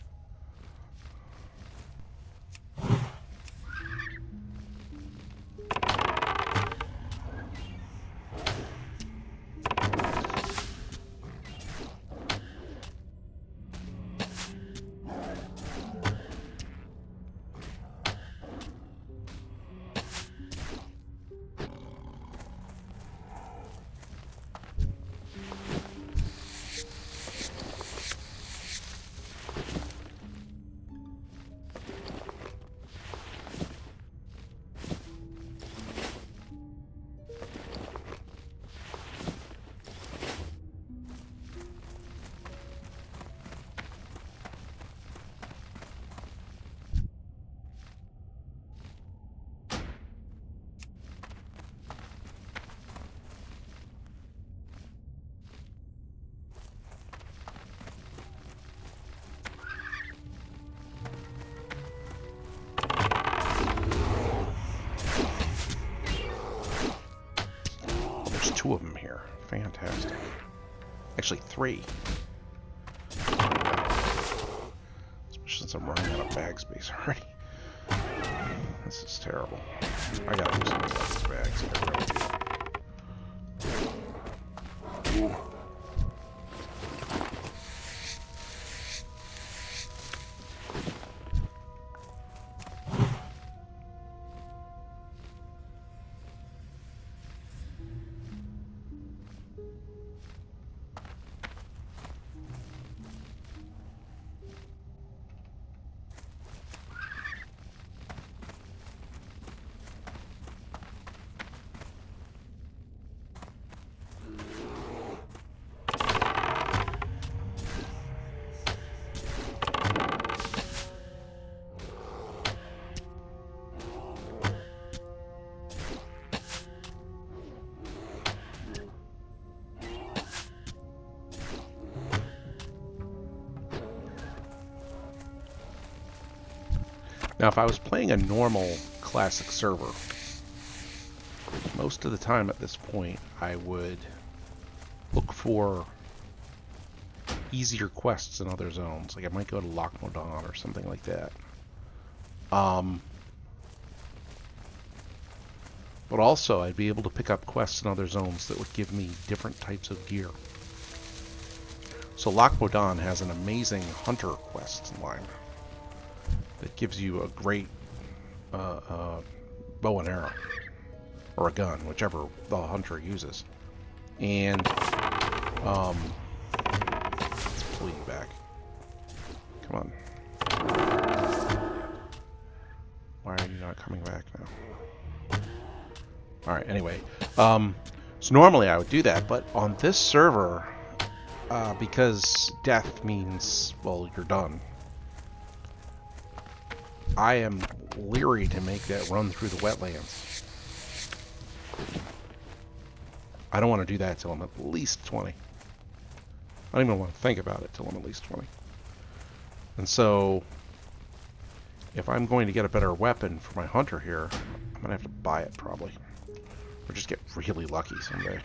Two of them here. Fantastic. Actually, three. Especially since I'm running out of bag space already. This is terrible. I gotta do something about these bags. Now, if I was playing a normal classic server, most of the time at this point, I would look for easier quests in other zones. Like I might go to Loch Modan or something like that. But also, I'd be able to pick up quests in other zones that would give me different types of gear. So Loch Modan has an amazing hunter quest line that gives you a great bow and arrow, or a gun, whichever the hunter uses. And let's pull you back. Come on. Why are you not coming back now? Alright, anyway. So normally I would do that, but on this server, because death means, well, you're done, I am leery to make that run through the wetlands. I don't want to do that till I'm at least 20. I don't even want to think about it till I'm at least 20. And so, if I'm going to get a better weapon for my hunter here, I'm going to have to buy it probably. Or just get really lucky someday.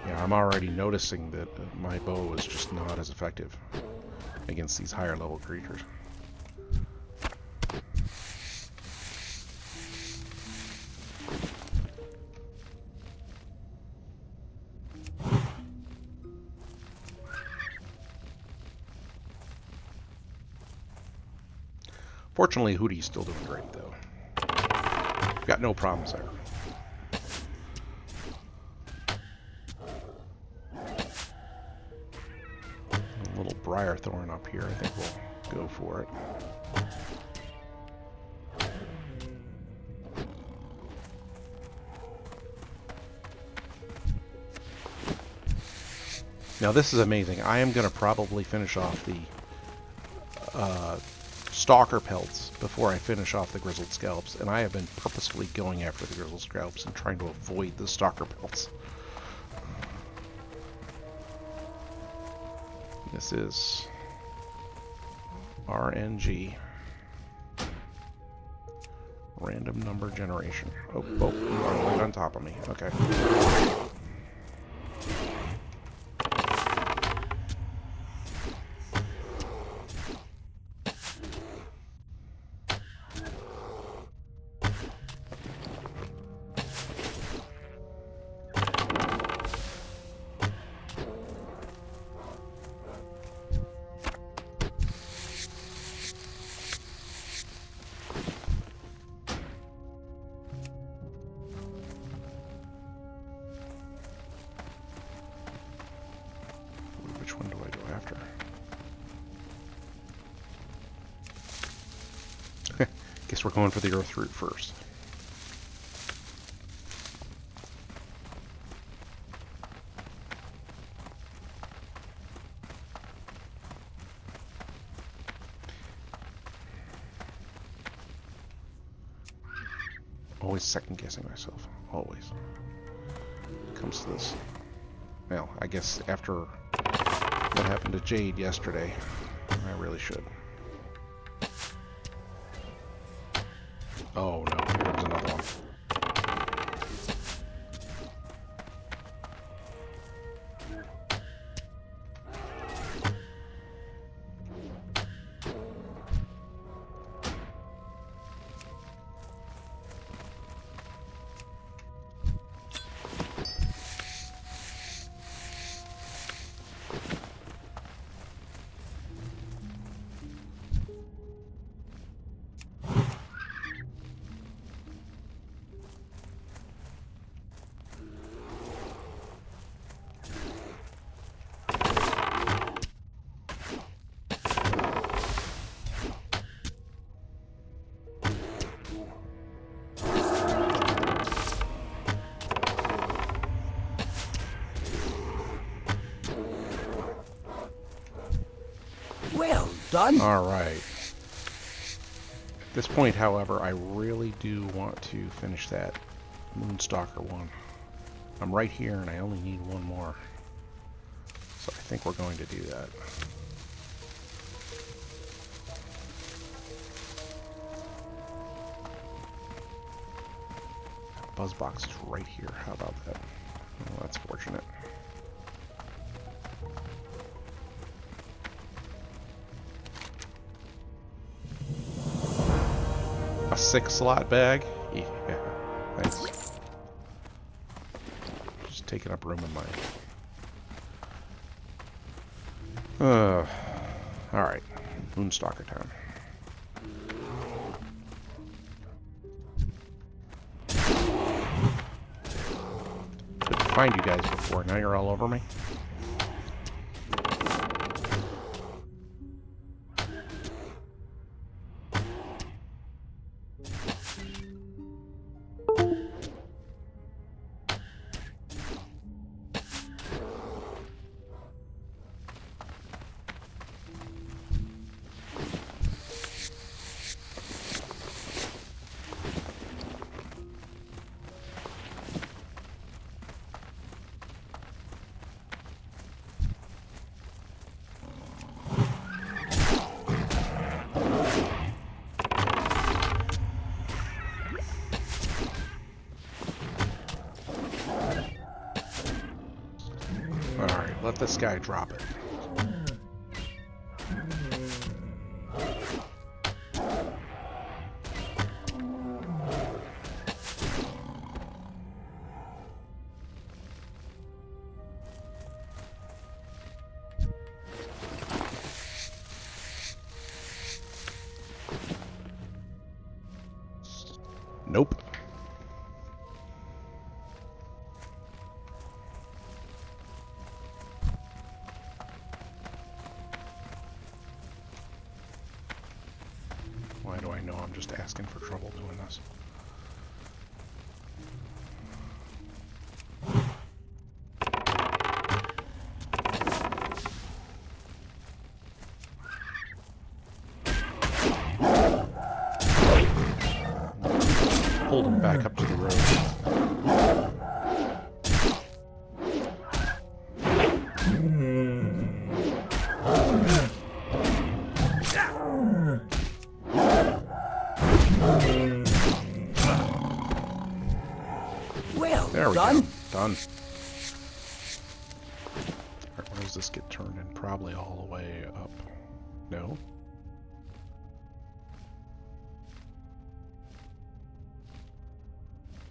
Yeah, I'm already noticing that my bow is just not as effective against these higher level creatures. Fortunately, Hootie's still doing great, though. Got no problems there. A little briar thorn up here. I think we'll go for it. Now this is amazing. I am going to probably finish off the stalker pelts before I finish off the grizzled scalps, and I have been purposefully going after the grizzled scalps and trying to avoid the stalker pelts. This is RNG, random number generation. Oh, you are right on top of me. Okay. Which one do I go after? Guess we're going for the earth root first. Always second guessing myself. Always. When it comes to this. Well, I guess after what happened to Jade yesterday, I really should. Oh no, here comes another one. Well done. All right. At this point, however, I really do want to finish that Moonstalker one. I'm right here and I only need one more. So I think we're going to do that. That Buzzbox is right here. How about that? Well, that's fortunate. A 6-slot bag? Yeah, thanks. Just taking up room in my... Alright. Moonstalker time. Couldn't find you guys before. Now you're all over me. Alright, let this guy drop it. Nope. Why do I know I'm just asking for trouble doing this? Hold him back up to the road. Well, There we done. go. Done. Alright, where does this get turned in? Probably all the way up. No?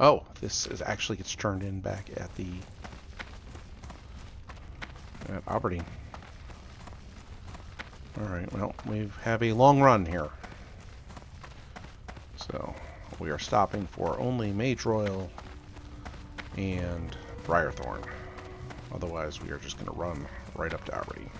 Oh, actually gets turned in back at Aberdeen. Alright, well, we have a long run here. So, we are stopping for only Mage Royal and Briarthorn. Otherwise, we are just going to run right up to Aberdeen.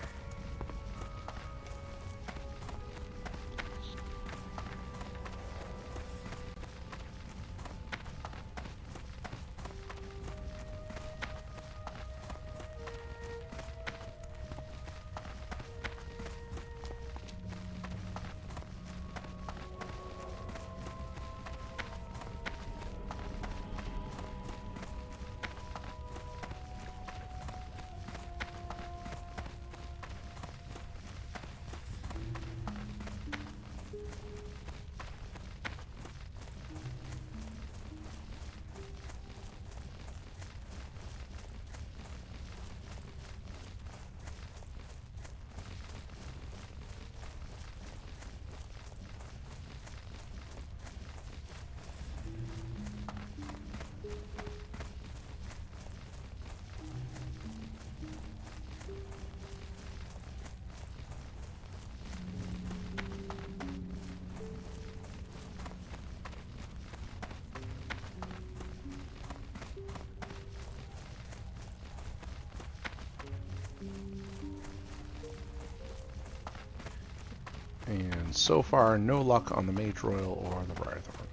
And so far, no luck on the Mage Royal or the Briarthorn.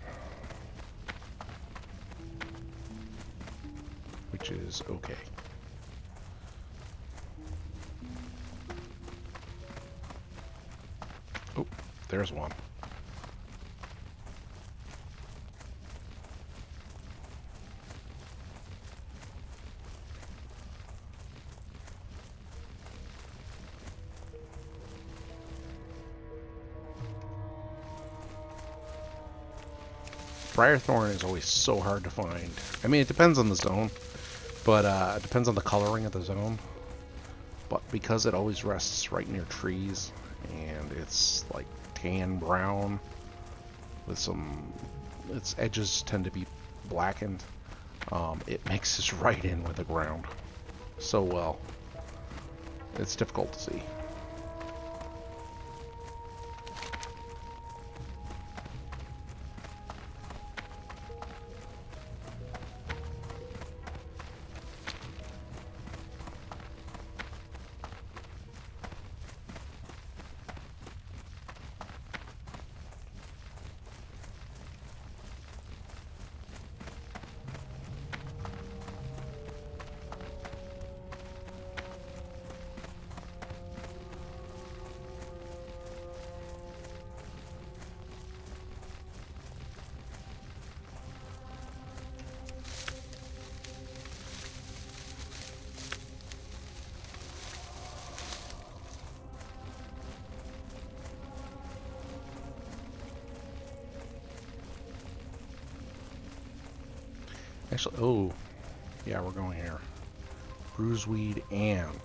Which is okay. Oh, there's one. Briarthorn is always so hard to find. I mean, it depends on the zone, but it depends on the coloring of the zone. But because it always rests right near trees, and it's like tan brown with some, its edges tend to be blackened, it mixes right in with the ground so well. It's difficult to see. Actually, oh, yeah, we're going here. Bruiseweed and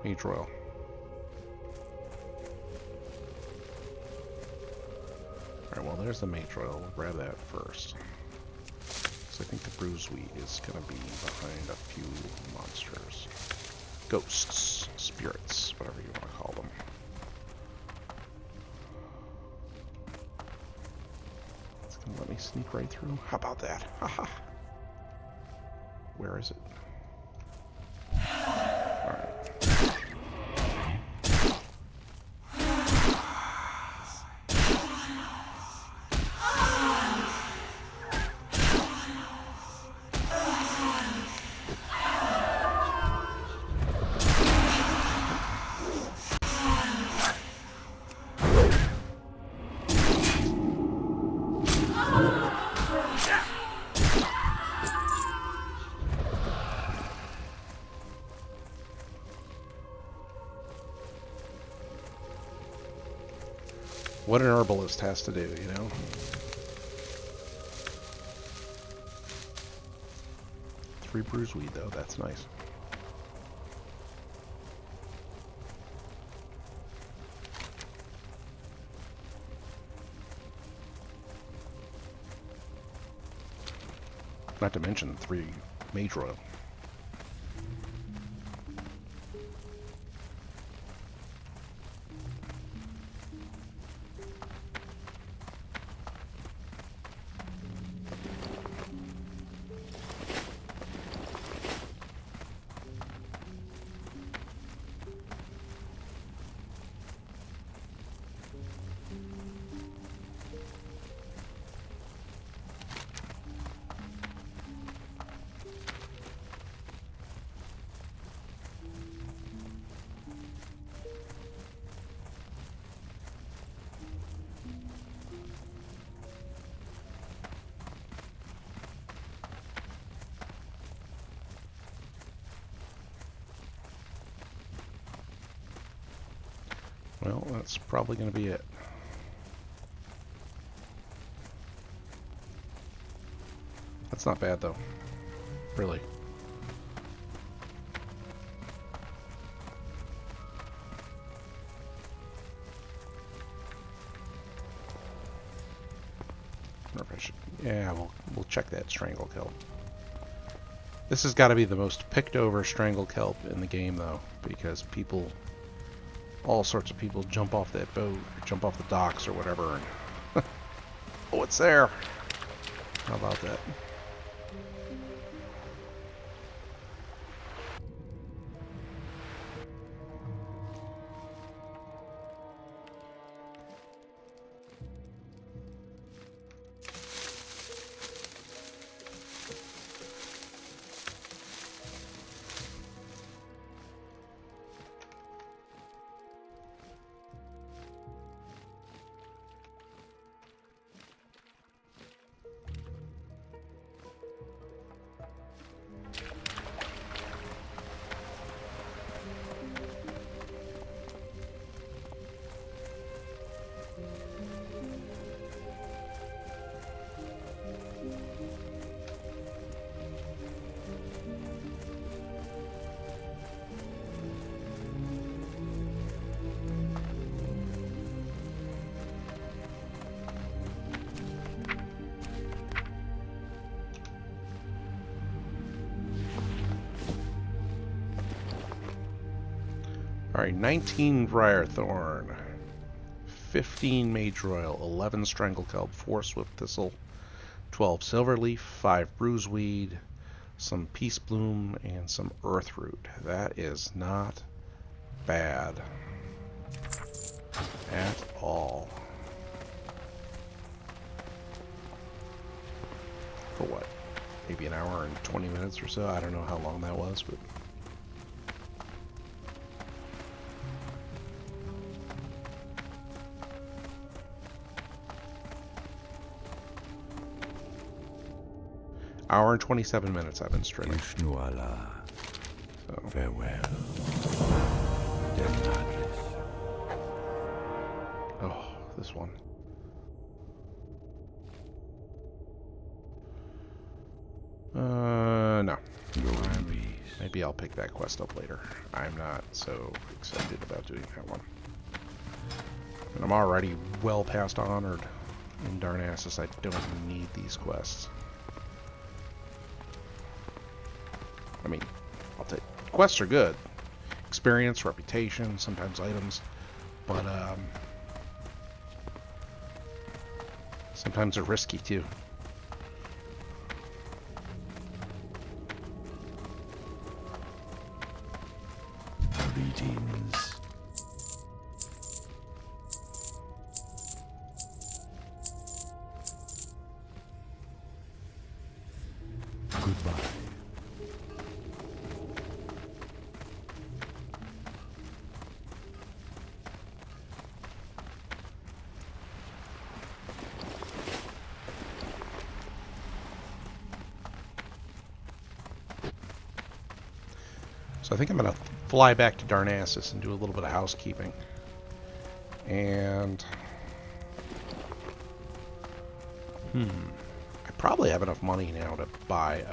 Mage Royal. Alright, well, there's the Mage Royal. We'll grab that first. So I think the Bruiseweed is going to be behind a few monsters. Ghosts, spirits, whatever you want to call them. Let me sneak right through. How about that? Haha. Where is it? Alright. What an herbalist has to do, you know? Three bruiseweed, though. That's nice. Not to mention 3 Mage Royal. Well, that's probably going to be it. That's not bad, though. Really. I wonder if I should... Yeah, we'll check that strangle kelp. This has got to be the most picked over strangle kelp in the game, though, because people... all sorts of people jump off that boat, or jump off the docks, or whatever, and oh, it's there! How about that? Alright, 19 Briarthorn, 15 Mage Royal, 11 Stranglekelp, 4 Swift Thistle, 12 Silverleaf, 5 Bruiseweed, some Peace Bloom, and some Earthroot. That is not bad at all. For what? Maybe an hour and 20 minutes or so? I don't know how long that was, but... Hour and 27 minutes I've been streaming. Vishnu Allah. So. Farewell. Del Madres. Oh, this one. No. Maybe I'll pick that quest up later. I'm not so excited about doing that one. And I'm already well past Honored in Darnassus. I don't need these quests. I mean, I'll take... Quests are good. Experience, reputation, sometimes items. But, sometimes they're risky, too. Greetings. Goodbye. So I think I'm going to fly back to Darnassus and do a little bit of housekeeping. And... I probably have enough money now to buy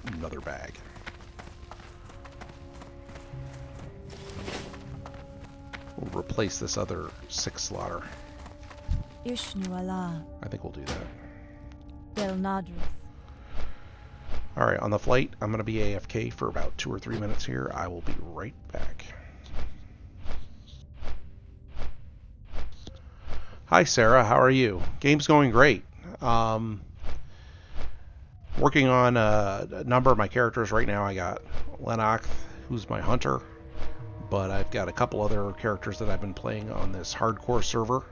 another bag. We'll replace this other 6 slaughter. Ishnu Allah. I think we'll do that. Del Nadrith. Alright, on the flight, I'm going to be AFK for about 2 or 3 minutes here. I will be right back. Hi, Sarah. How are you? Game's going great. Working on a number of my characters right now. I got Lennox, who's my hunter, but I've got a couple other characters that I've been playing on this hardcore server.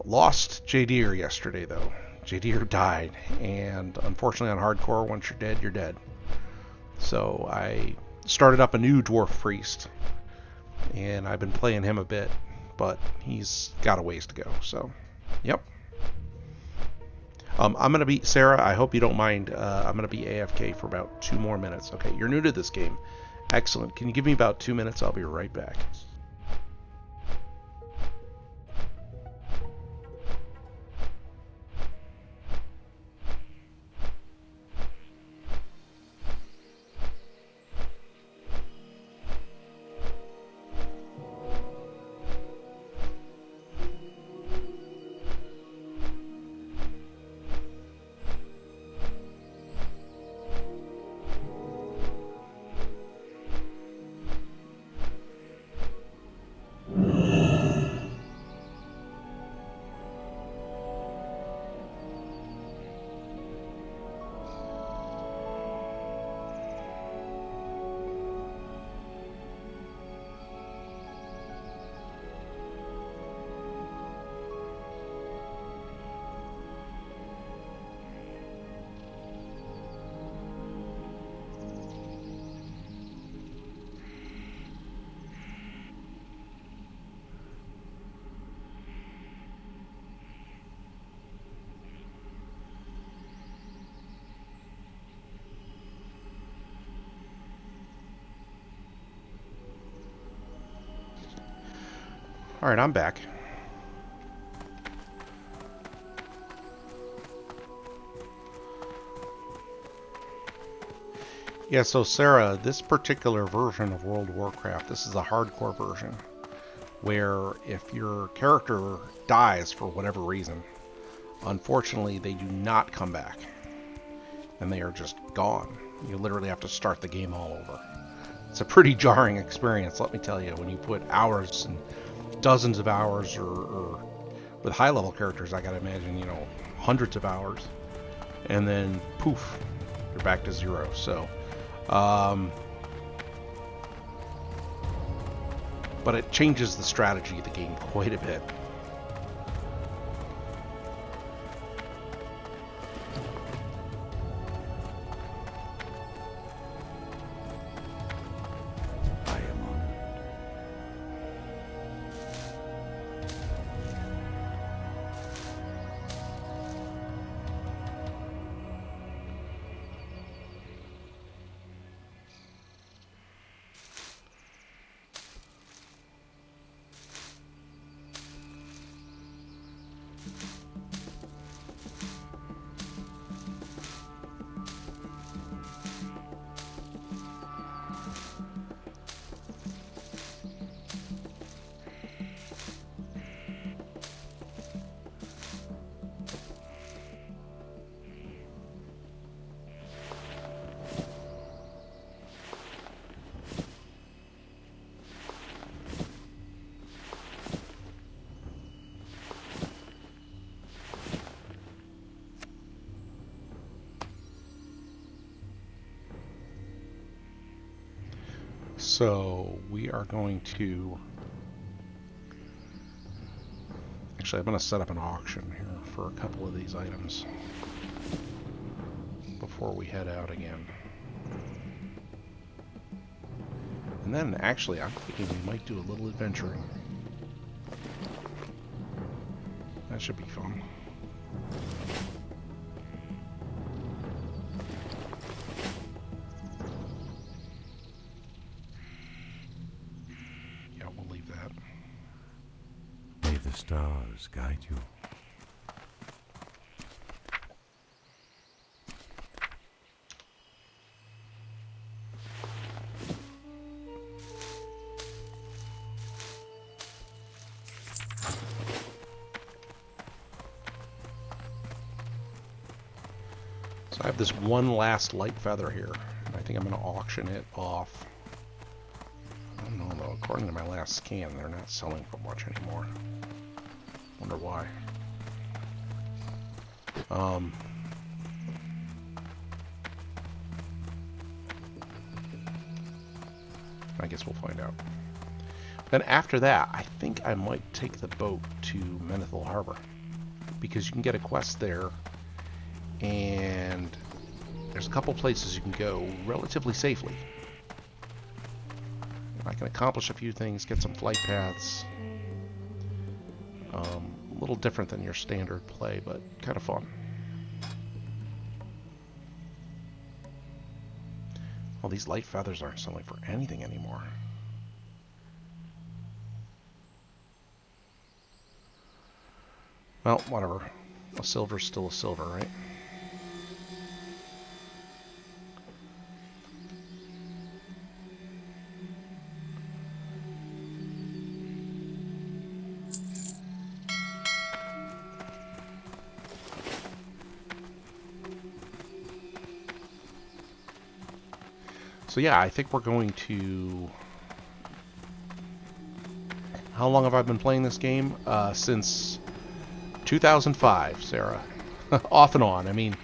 Lost Jadir yesterday, though. Jadir died, and unfortunately on hardcore, once you're dead, you're dead. So I started up a new dwarf priest, and I've been playing him a bit, but he's got a ways to go. So, yep. I'm gonna be Sarah. I hope you don't mind. I'm gonna be AFK for about 2 more minutes. Okay, you're new to this game. Excellent. Can you give me about 2 minutes? I'll be right back. Alright, I'm back. Yeah, so Sarah, this particular version of World of Warcraft, this is a hardcore version, where if your character dies for whatever reason, unfortunately they do not come back. And they are just gone. You literally have to start the game all over. It's a pretty jarring experience, let me tell you, when you put hours and dozens of hours, or with high-level characters, I gotta imagine, hundreds of hours, and then poof, you're back to zero. So, but it changes the strategy of the game quite a bit. I am honored. So we are going to... Actually, I'm going to set up an auction here for a couple of these items before we head out again. And then, actually, I'm thinking we might do a little adventuring. That should be fun. Yeah, we'll leave that. May the stars guide you. So I have this one last light feather here. I think I'm going to auction it off. I don't know though, according to my last scan, they're not selling for much anymore. Wonder why. I guess we'll find out. Then after that, I think I might take the boat to Menethil Harbor, because you can get a quest there, and there's a couple places you can go relatively safely. I can accomplish a few things, get some flight paths. A little different than your standard play, but kind of fun. Well, these light feathers aren't selling for anything anymore. Well, whatever. A silver's still a silver, right? So yeah, I think we're going to... How long have I been playing this game? Since 2005, Sarah. Off and on. I mean,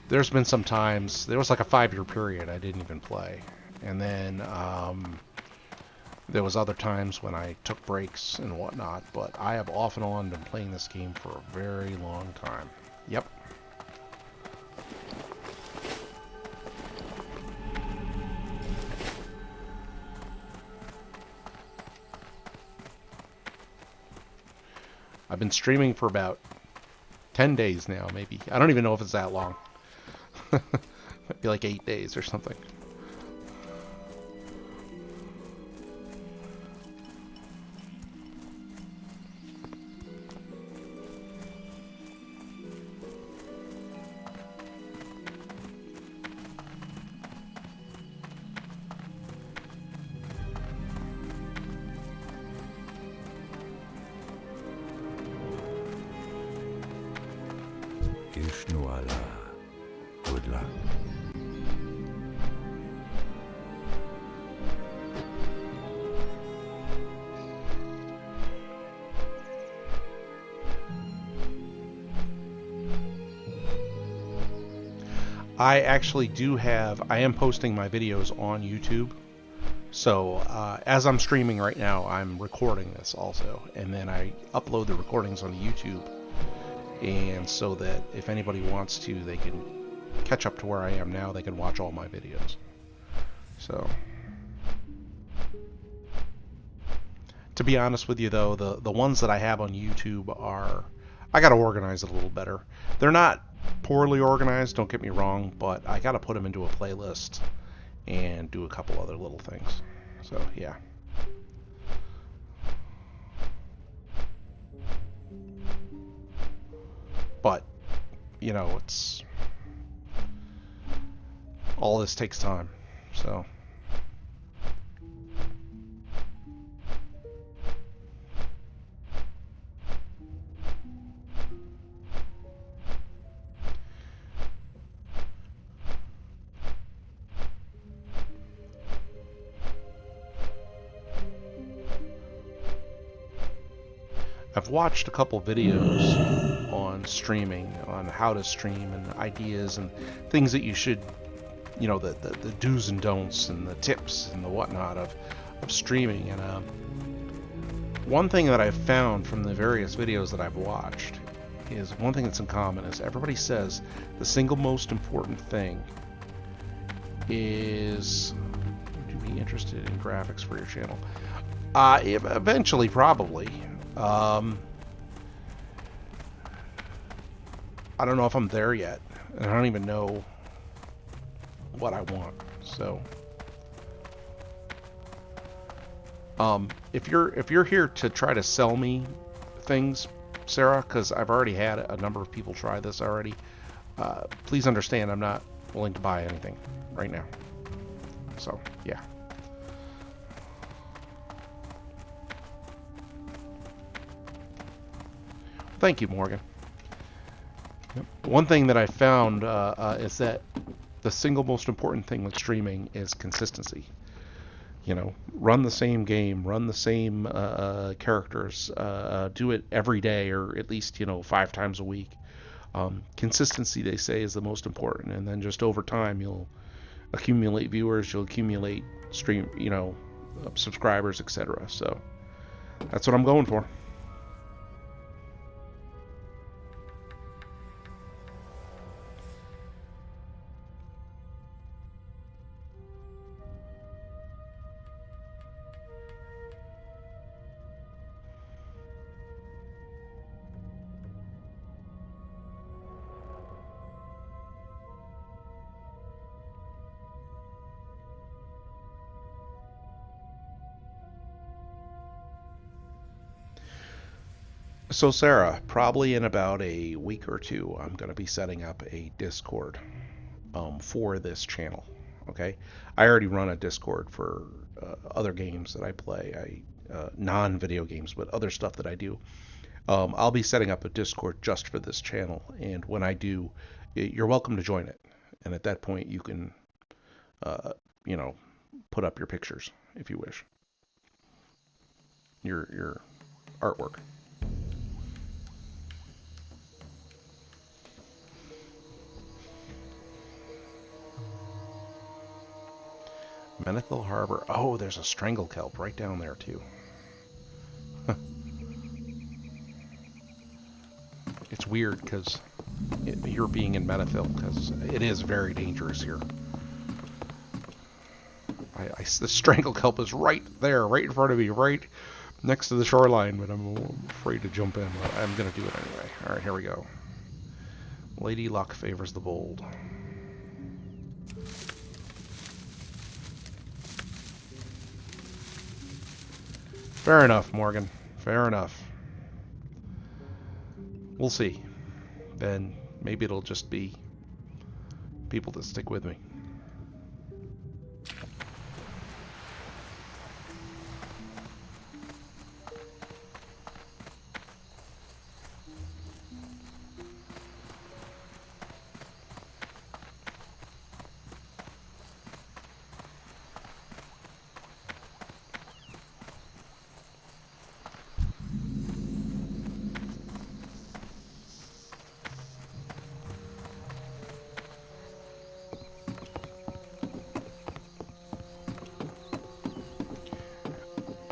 there's been some times... There was like a 5-year period I didn't even play. And then there was other times when I took breaks and whatnot. But I have off and on been playing this game for a very long time. Yep. I've been streaming for about 10 days now, maybe. I don't even know if it's that long. Might be like 8 days or something. Ishnu Allah. Good luck. I actually do have, I am posting my videos on YouTube. So as I'm streaming right now, I'm recording this also. And then I upload the recordings on YouTube. And so that if anybody wants to, they can catch up to where I am now. They can watch all my videos. So, to be honest with you though, the ones that I have on YouTube are, I gotta organize it a little better. They're not poorly organized, don't get me wrong, but I gotta put them into a playlist and do a couple other little things. So, yeah. But, you know, it's, all this takes time. So, I've watched a couple videos on streaming, on how to stream and ideas and things that you should, you know, the do's and don'ts and the tips and the whatnot of streaming. And one thing that I've found from the various videos that I've watched is one thing that's in common is everybody says the single most important thing is, would you be interested in graphics for your channel? Eventually, probably. I don't know if I'm there yet, and I don't even know what I want. So, if you're here to try to sell me things, Sarah, because I've already had a number of people try this already, please understand I'm not willing to buy anything right now. So, yeah. Thank you, Morgan. Yep. One thing that I found is that the single most important thing with streaming is consistency. You know, run the same game, run the same characters, do it every day or at least, you know, 5 times a week. Consistency, they say, is the most important, and then just over time you'll accumulate viewers, you'll accumulate stream, you know, subscribers, etc. So that's what I'm going for. So Sarah, probably in about a week or two, I'm going to be setting up a Discord for this channel. Okay, I already run a Discord for other games that I play, non-video games, but other stuff that I do. I'll be setting up a Discord just for this channel, and when I do, you're welcome to join it. And at that point, you can, you know, put up your pictures if you wish, your artwork. Menethil Harbor. Oh, there's a strangle kelp right down there too. It's weird because you're being in Menethil because it is very dangerous here. The strangle kelp is right there, right in front of me, right next to the shoreline, but I'm afraid to jump in. But I'm gonna do it anyway. All right, here we go. Lady luck favors the bold. Fair enough, Morgan. Fair enough. We'll see. Then maybe it'll just be people that stick with me.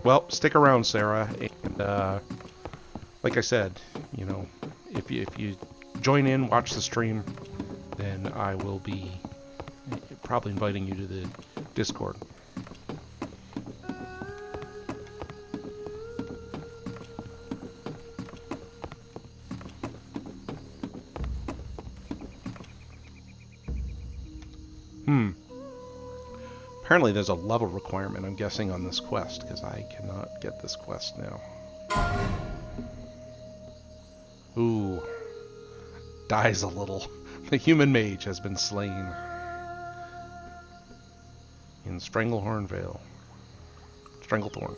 Well, stick around, Sarah, and like I said, you know, if you join in, watch the stream, then I will be probably inviting you to the Discord. Apparently there's a level requirement, I'm guessing, on this quest, because I cannot get this quest now. Ooh. Dies a little. The human mage has been slain. In Stranglethorn Vale. Stranglethorn.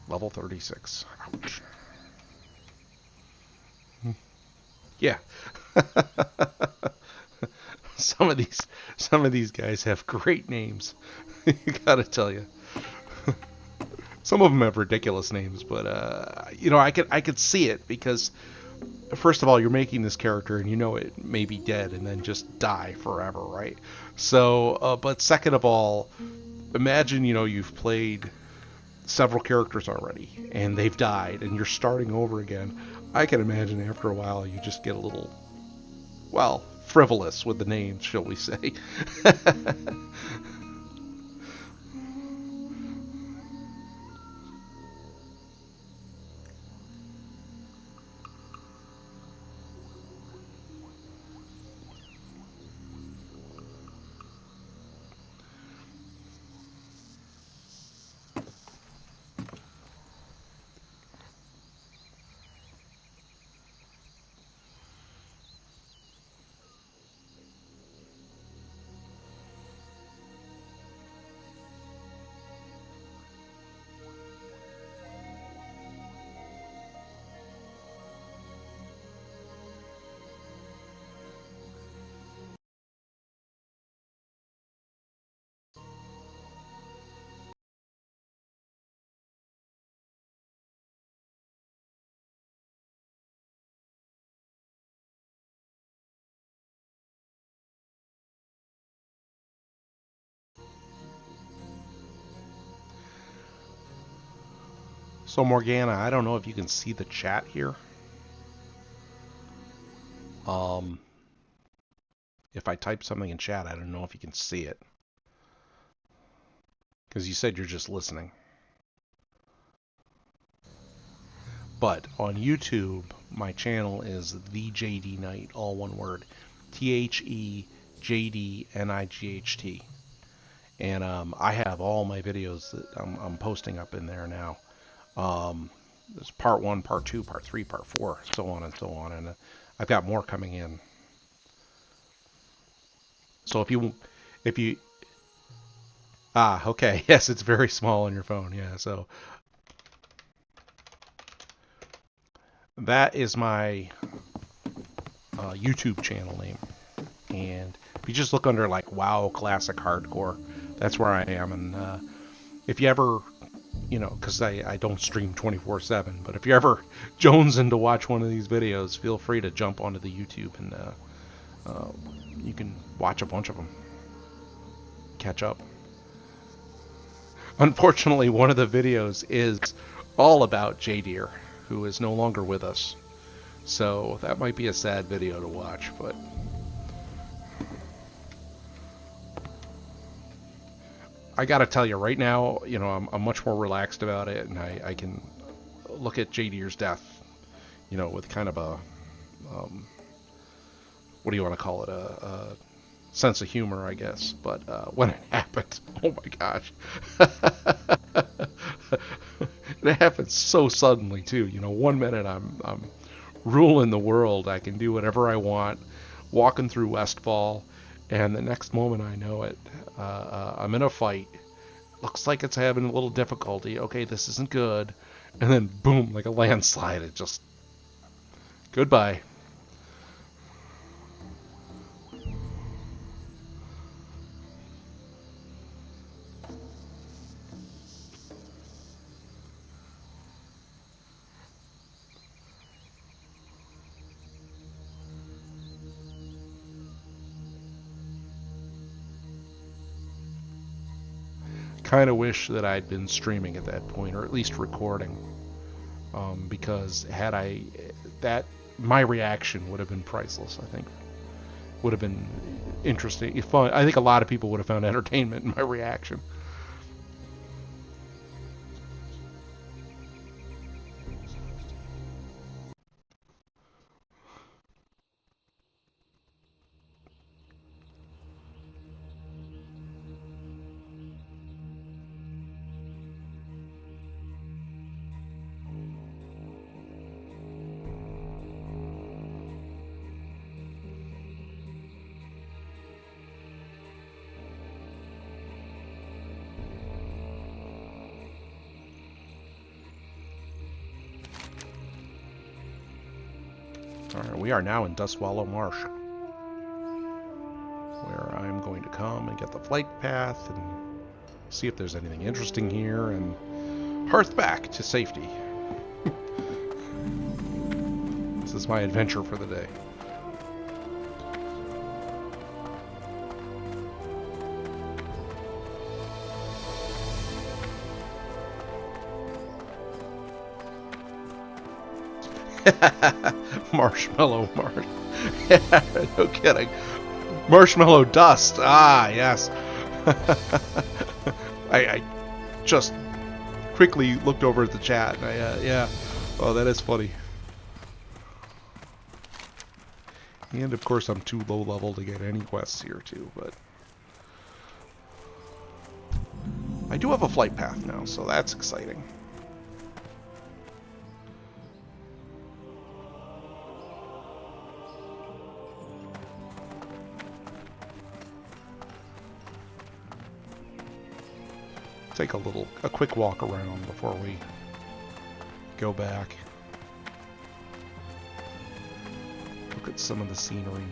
Level 36. Ouch. Yeah. some of these guys have great names. You gotta tell you. Some of them have ridiculous names, but you know, I could see it because first of all, you're making this character and you know it may be dead and then just die forever, right? So, but second of all, imagine, you know, you've played several characters already and they've died and you're starting over again. I can imagine after a while you just get a little, well, frivolous with the names, shall we say. So Morgana, I don't know if you can see the chat here. If I type something in chat, I don't know if you can see it. Because you said you're just listening. But on YouTube, my channel is The JD Knight, all one word. TheJDNIGHT. And I have all my videos that I'm posting up in there now. There's part 1, part 2, part 3, part 4, so on and so on. And I've got more coming in. So if you, okay, yes, it's very small on your phone, yeah, so that is my YouTube channel name, and if you just look under like WoW Classic Hardcore, that's where I am. And if you ever, you know, because I don't stream 24/7, but if you're ever jonesing to watch one of these videos, feel free to jump onto the YouTube and you can watch a bunch of them, catch up. Unfortunately, one of the videos is all about J-Deer, who is no longer with us. So that might be a sad video to watch, but I gotta tell you right now, you know, I'm much more relaxed about it, and I can look at J-Deer's death, you know, with kind of a, what do you want to call it, a sense of humor, I guess. But when it happened, oh my gosh. It happened so suddenly too. You know, one minute I'm ruling the world, I can do whatever I want, walking through Westfall, and the next moment I know it, I'm in a fight. Looks like it's having a little difficulty. Okay, this isn't good. And then boom, like a landslide, it just goodbye. kind of wish that I'd been streaming at that point, or at least recording, because had I, that my reaction would have been priceless. I think would have been interesting, fun. I think a lot of people would have found entertainment in my reaction. Alright, we are now in Dustwallow Marsh, where I'm going to come and get the flight path and see if there's anything interesting here and hearth back to safety. This is my adventure for the day. Marshmallow marsh. Yeah, no kidding. Marshmallow dust. Ah, yes. I just quickly looked over at the chat. And yeah. Oh, that is funny. And of course, I'm too low level to get any quests here too. But I do have a flight path now, so that's exciting. Take a quick walk around before we go back. Look at some of the scenery.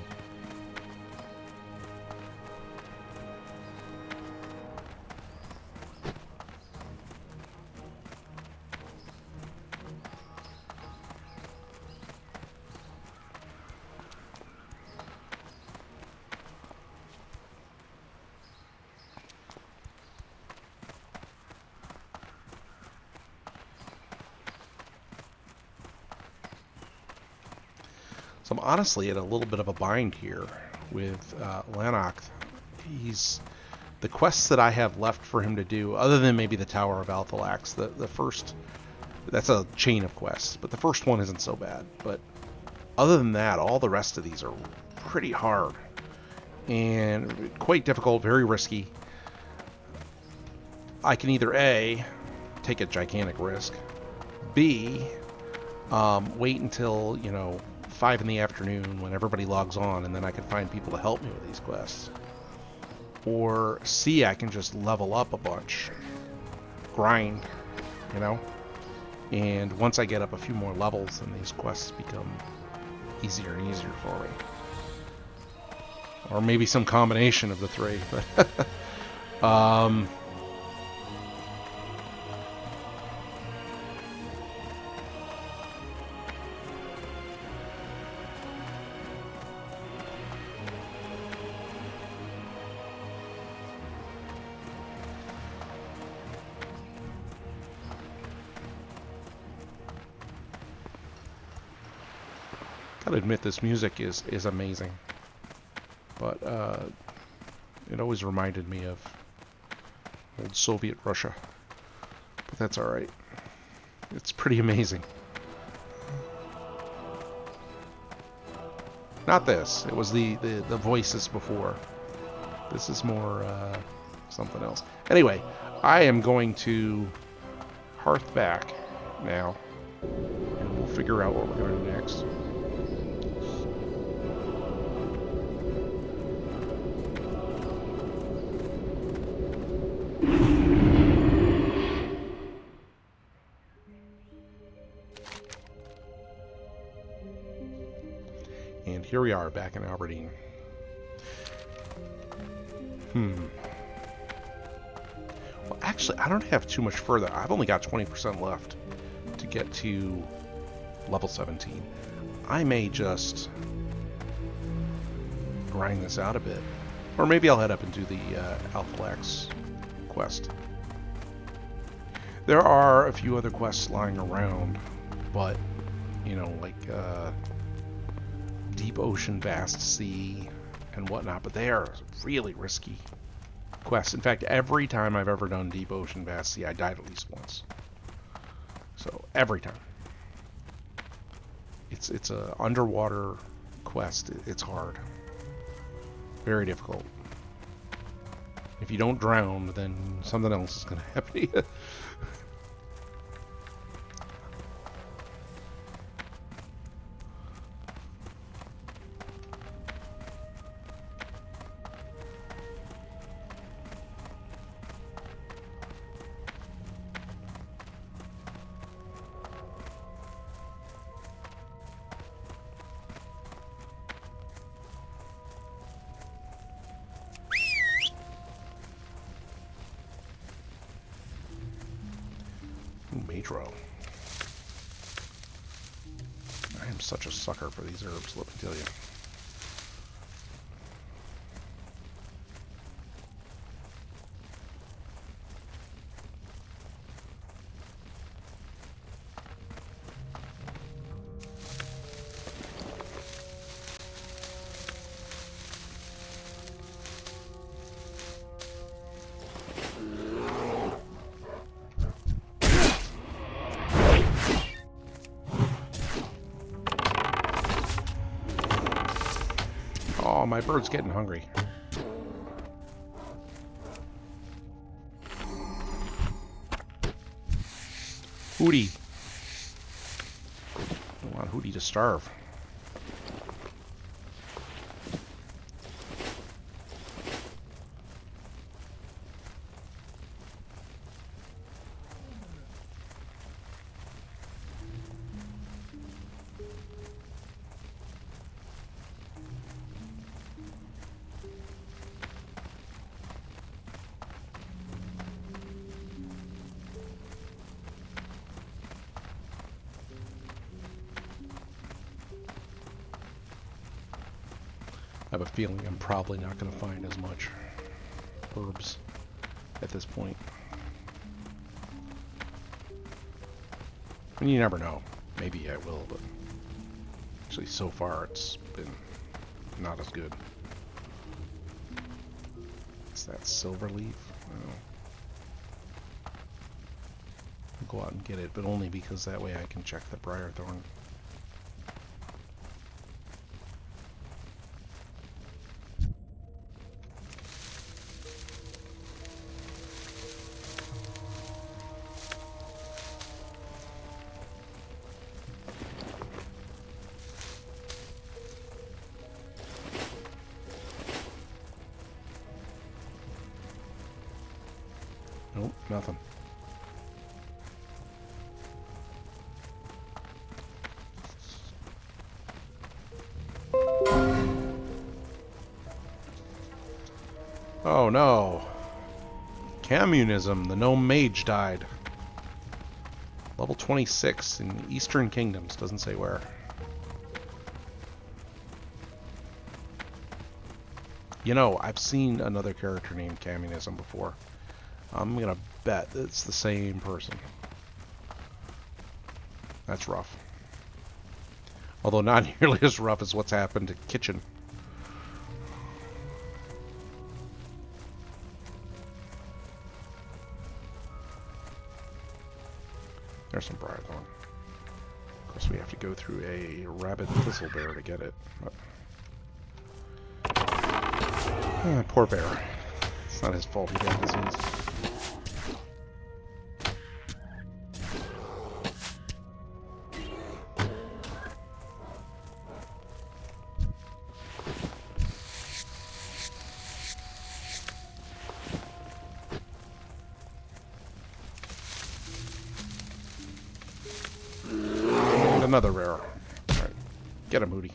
So I'm honestly at a little bit of a bind here with Lanark. The quests that I have left for him to do, other than maybe the Tower of Althalax, the first, that's a chain of quests, but the first one isn't so bad. But other than that, all the rest of these are pretty hard and quite difficult, very risky. I can either A, take a gigantic risk, B, wait until, 5 in the afternoon when everybody logs on, and then I can find people to help me with these quests. Or C, I can just level up a bunch, grind, and once I get up a few more levels, then these quests become easier and easier for me. Or maybe some combination of the three. But gotta admit, this music is amazing, but it always reminded me of old Soviet Russia, but that's alright. It's pretty amazing. Not this, it was the voices before. This is more something else. Anyway, I am going to hearth back now, and we'll figure out what we're going to do next. And here we are back in Aberdeen. Well, actually, I don't have too much further. I've only got 20% left to get to level 17. I may just grind this out a bit. Or maybe I'll head up and do the Althalax quest. There are a few other quests lying around, but, you know, like Deep Ocean, Vast Sea, and whatnot, but they are really risky quests. In fact, every time I've ever done Deep Ocean, Vast Sea, I died at least once. So, every time. It's a underwater quest. It's hard. Very difficult. If you don't drown, then something else is going to happen to you. Matro. I am such a sucker for these herbs, let me tell you. Oh, my bird's getting hungry. Hootie. I don't want Hootie to starve. I have a feeling I'm probably not going to find as much herbs at this point. And you never know. Maybe I will, but actually so far it's been not as good. It's that silver leaf. I'll go out and get it, but only because that way I can check the briar thorn. Nope, nothing. Oh no. Communism, the gnome mage died. Level 26 in Eastern Kingdoms, doesn't say where. You know, I've seen another character named Communism before. I'm gonna bet it's the same person. That's rough. Although not nearly as rough as what's happened to Kitchen. There's some briar thorn. Of course, we have to go through a rabid thistle bear to get it. But... poor bear. It's not his fault he got disease. Another rare. Alright. Get him, Moody.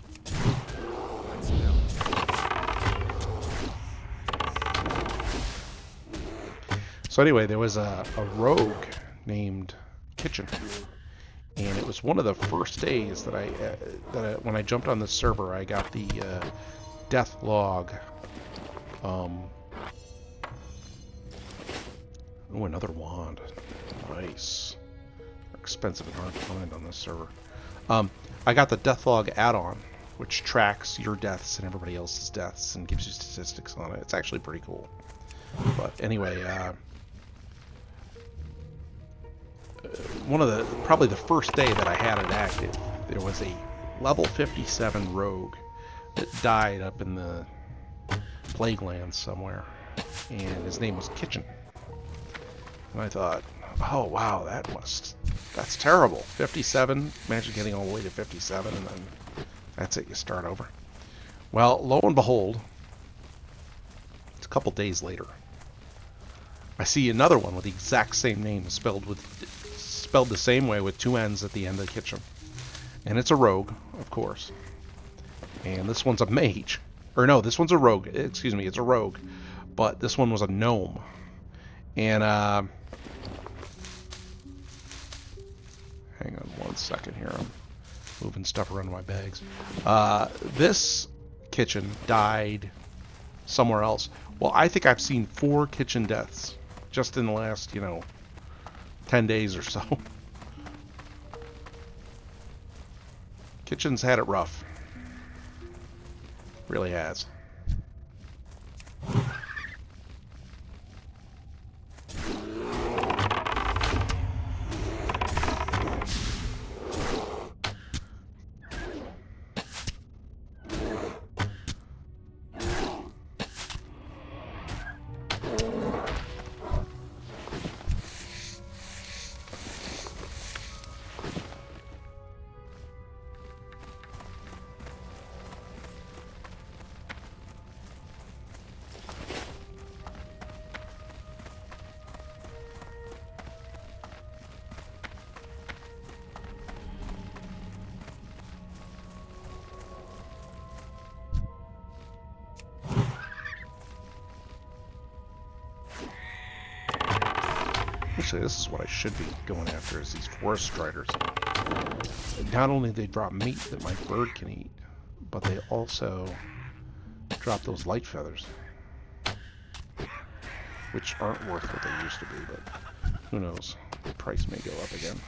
So anyway, there was a rogue named Kitchen. And it was one of the first days that when I jumped on this server, I got the death log Oh, another wand. Nice. They're expensive and hard to find on this server. I got the Deathlog add-on, which tracks your deaths and everybody else's deaths and gives you statistics on it. It's actually pretty cool. But anyway, probably the first day that I had it active, there was a level 57 rogue that died up in the Plague Lands somewhere, and his name was Kitchen. And I thought, oh wow, that's terrible. 57, imagine getting all the way to 57 and then that's it, you start over. Well, lo and behold, it's a couple days later, I see another one with the exact same name, spelled the same way with two N's at the end of Kitchen. And it's a rogue, of course. And this one's a mage. Or no, this one's a rogue. Excuse me, it's a rogue. But this one was a gnome. And, hang on one second here. I'm moving stuff around my bags. This Kitchen died somewhere else. Well, I think I've seen 4 Kitchen deaths just in the last, 10 days or so. Kitchen's had it rough. Really has. Actually, this is what I should be going after, is these forest striders. Not only do they drop meat that my bird can eat, but they also drop those light feathers, which aren't worth what they used to be, but who knows, the price may go up again.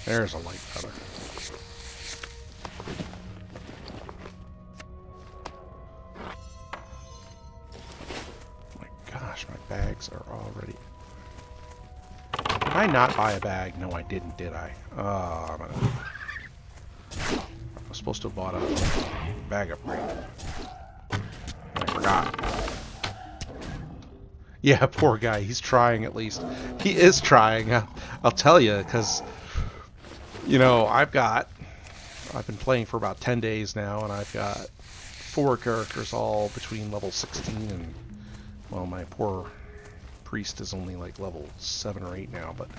There's a light feather. My gosh, my bags are already... Did I not buy a bag? No, I didn't, did I? I was supposed to have bought a bag upgrade. I forgot. Yeah, poor guy. He's trying at least. He is trying, I'll tell you, because... I've been playing for about 10 days now, and I've got 4 characters all between level 16 and, well, my poor priest is only like level 7 or 8 now, but,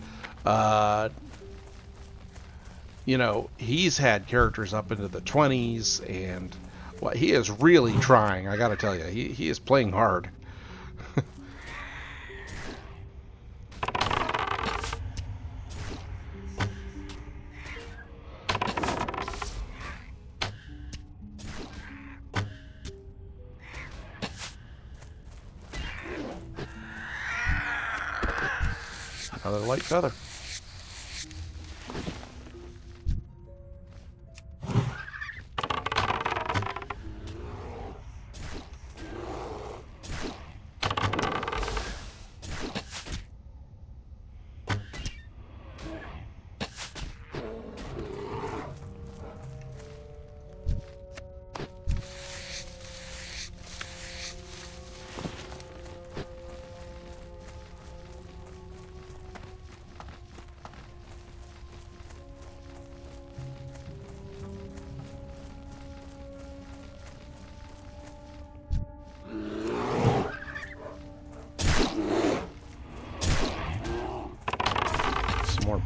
he's had characters up into the 20s, and, well, he is really trying, I gotta tell you. He is playing hard. Another light feather.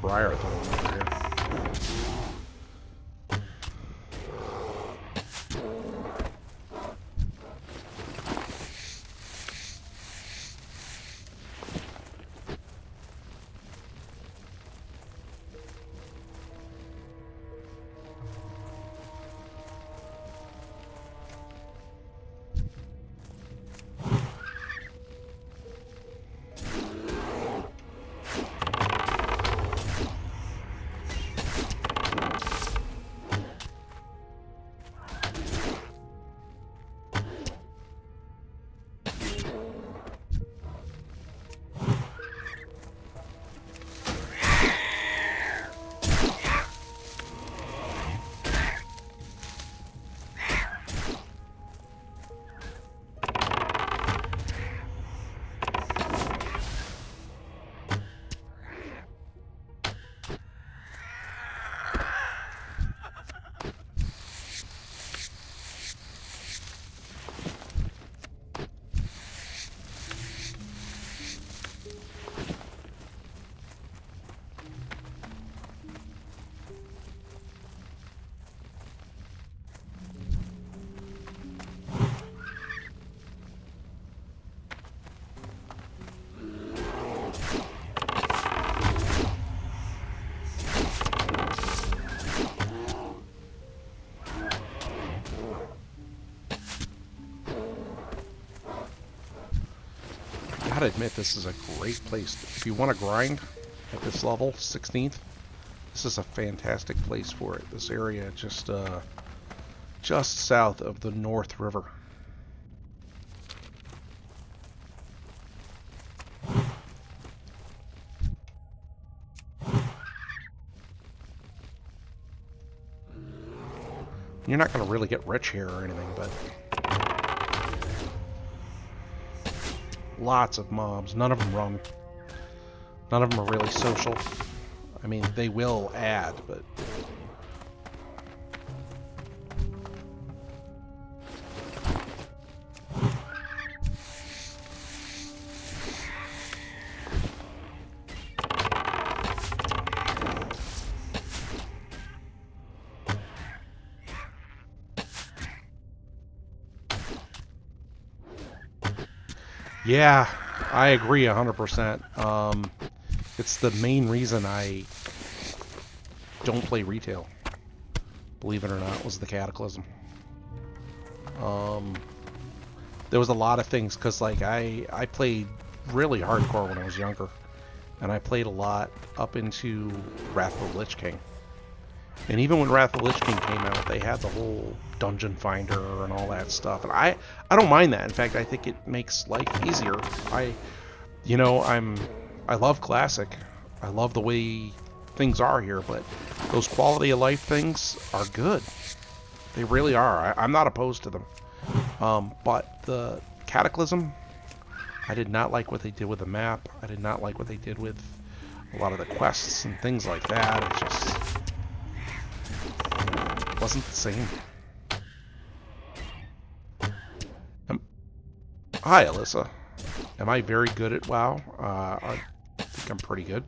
briar thorn over here. Gotta admit, this is a great place. If you want to grind at this level, 16th, this is a fantastic place for it. This area just south of the North River. You're not going to really get rich here or anything, but lots of mobs. None of them run. None of them are really social. I mean, they will add, but yeah, I agree 100%. It's the main reason I don't play retail, believe it or not, was the Cataclysm. There was a lot of things, because like I played really hardcore when I was younger, and I played a lot up into Wrath of the Lich King. And even when Wrath of the Lich King came out, they had the whole dungeon finder and all that stuff. And I don't mind that. In fact, I think it makes life easier. I love Classic. I love the way things are here, but those quality of life things are good. They really are. I'm not opposed to them. But the Cataclysm, I did not like what they did with the map. I did not like what they did with a lot of the quests and things like that. It just wasn't the same. Hi, Alyssa. Am I very good at WoW? I think I'm pretty good.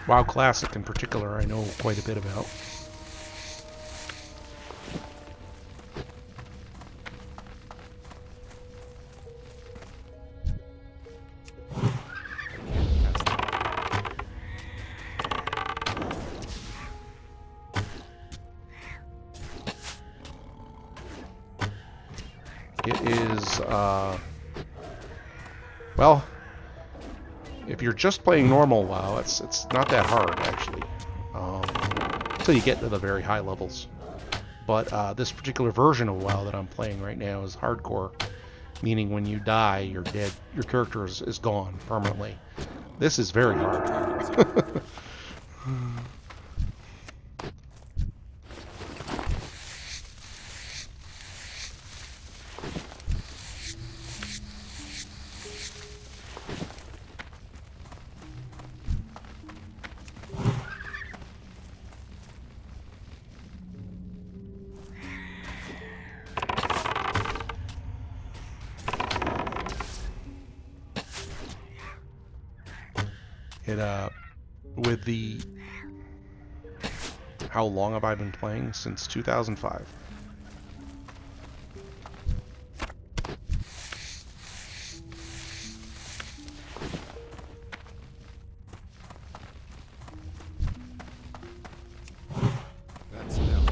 WoW Classic in particular, I know quite a bit about. It is, well, if you're just playing normal WoW, it's not that hard, actually, until you get to the very high levels. But this particular version of WoW that I'm playing right now is hardcore, meaning when you die, you're dead. Your character is gone permanently. This is very hard. It with the how long have I been playing? Since 2005. That's enough.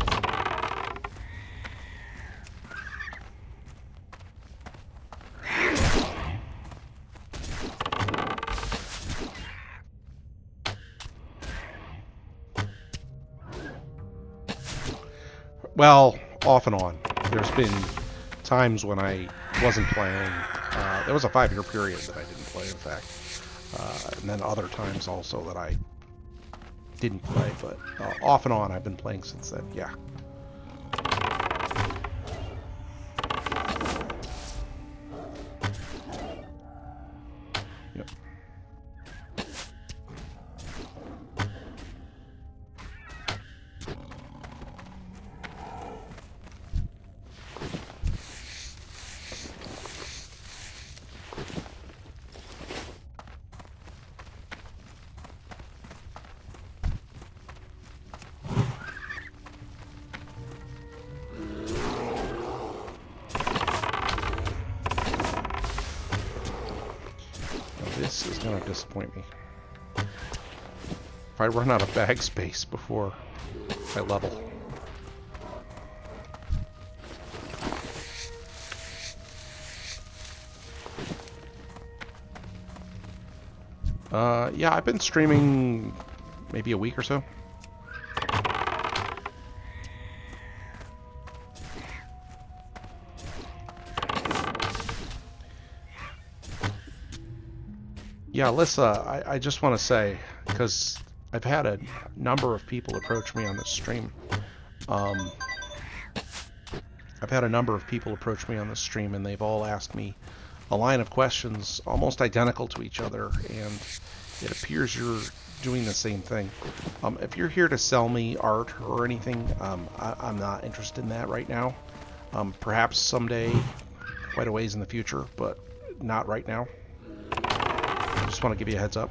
Well, off and on. There's been times when I wasn't playing. There was a 5-year period that I didn't play, in fact. And then other times also that I didn't play, but off and on I've been playing since then, yeah. Yep. This is going to disappoint me. If I run out of bag space before I level. Yeah, I've been streaming maybe a week or so. Yeah, Alyssa, I just want to say, because I've had a number of people approach me on this stream. I've had a number of people approach me on this stream, and they've all asked me a line of questions almost identical to each other, and it appears you're doing the same thing. If you're here to sell me art or anything, I'm not interested in that right now. Perhaps someday, quite a ways in the future, but not right now. I just want to give you a heads up.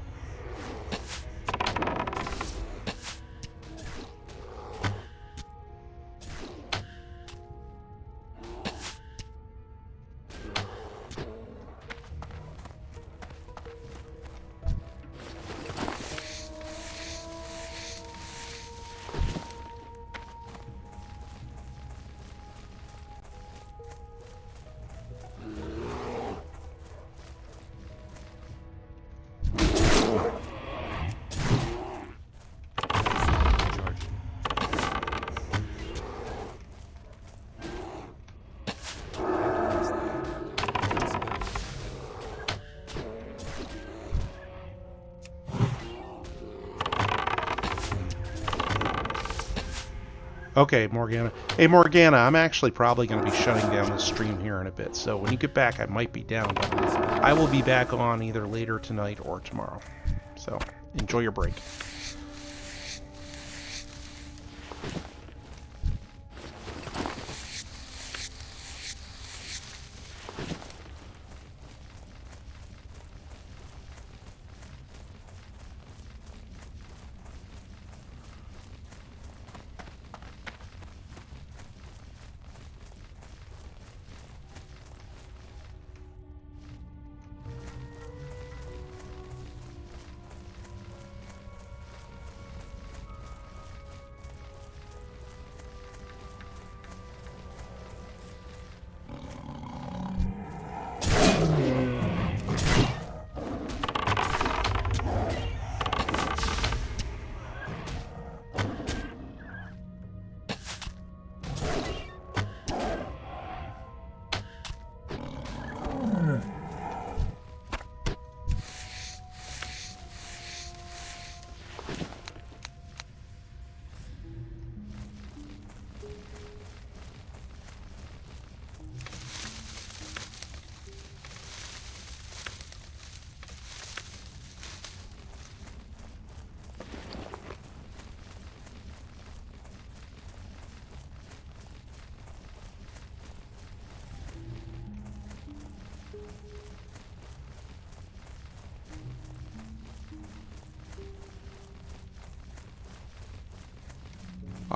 Okay, Morgana. Hey, Morgana, I'm actually probably going to be shutting down the stream here in a bit, so when you get back, I might be down, but I will be back on either later tonight or tomorrow. So, enjoy your break.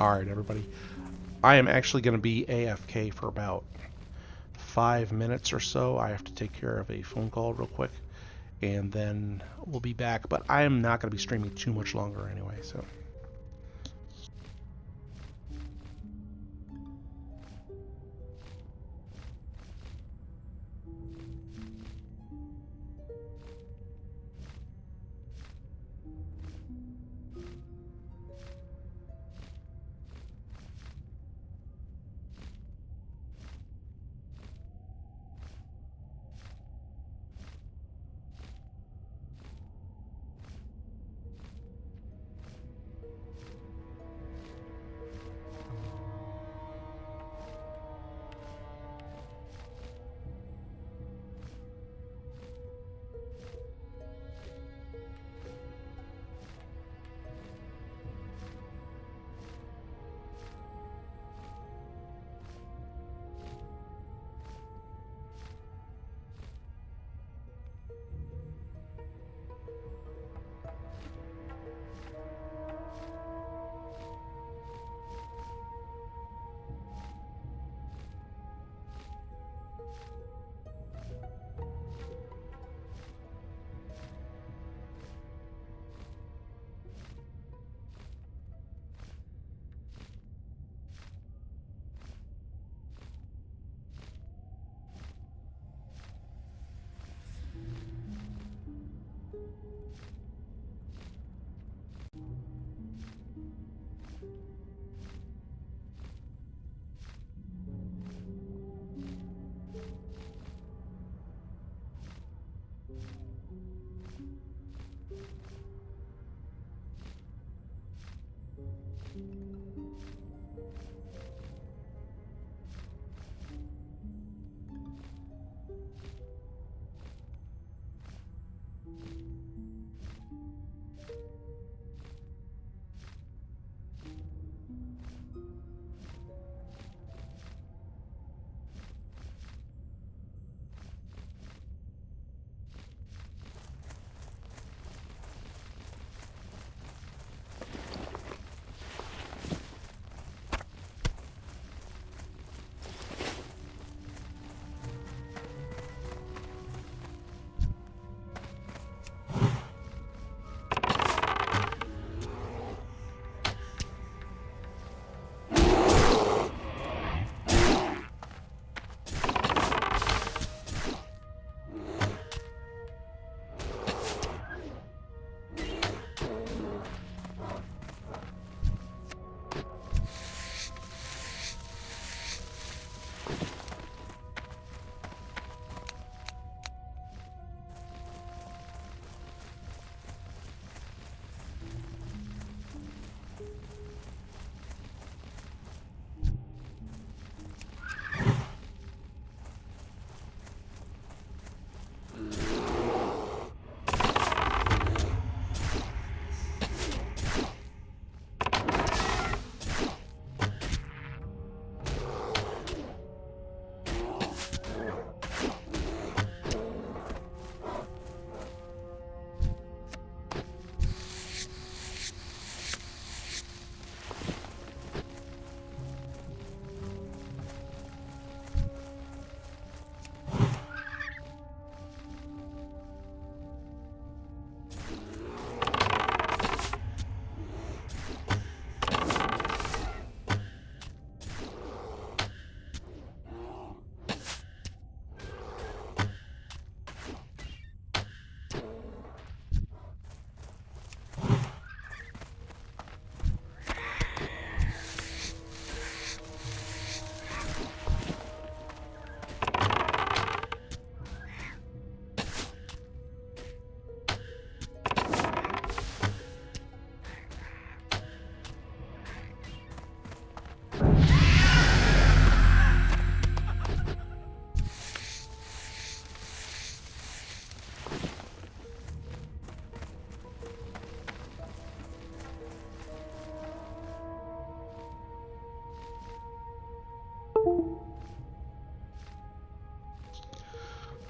Alright, everybody. I am actually going to be AFK for about 5 minutes or so. I have to take care of a phone call real quick, and then we'll be back. But I am not going to be streaming too much longer anyway, so...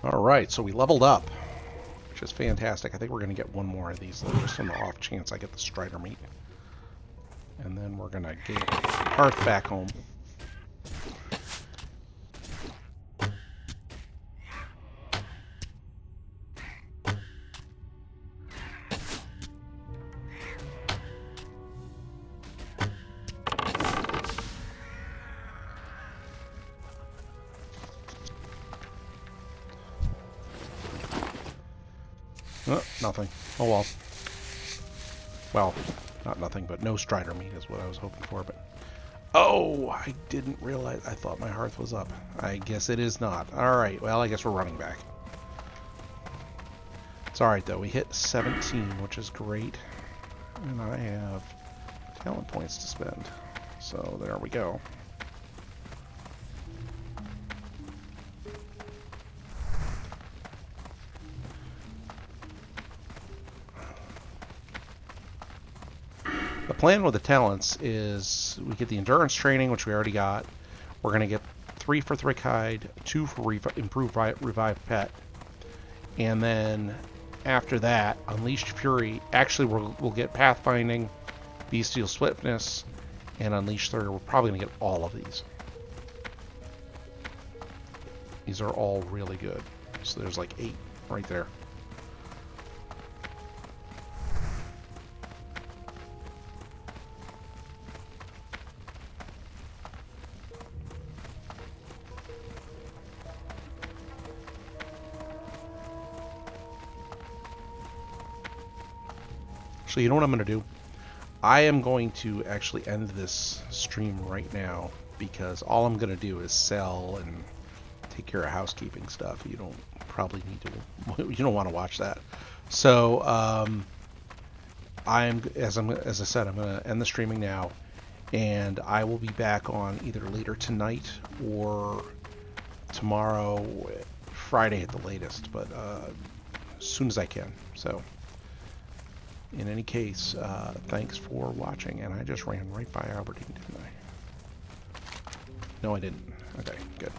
Alright, so we leveled up, which is fantastic. I think we're going to get one more of these, though, just on the off chance I get the Strider meat. And then we're gonna get Hearth back home. Oh, nothing. Oh well. Well, not nothing, but no strider meat is what I was hoping for, but... Oh, I didn't realize. I thought my hearth was up. I guess it is not. Alright, well, I guess we're running back. It's alright, though. We hit 17, which is great. And I have talent points to spend. So there we go. The plan with the talents is we get the endurance training, which we already got. We're going to get 3 for Thrick Hide, 2 for Improved Revive Pet. And then after that, Unleashed Fury. Actually, we'll get Pathfinding, Bestial Swiftness, and Unleashed Third. We're probably going to get all of these. These are all really good. So there's like 8 right there. So you know what I'm going to do? I am going to actually end this stream right now because all I'm going to do is sell and take care of housekeeping stuff. You don't probably need to, you don't want to watch that. So as I said, I'm going to end the streaming now, and I will be back on either later tonight or tomorrow, Friday at the latest, but as soon as I can. So in any case, thanks for watching, and I just ran right by Aberdeen, didn't I? No, I didn't. Okay, good.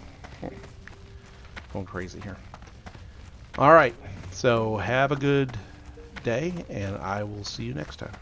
Going crazy here. Alright, so have a good day, and I will see you next time.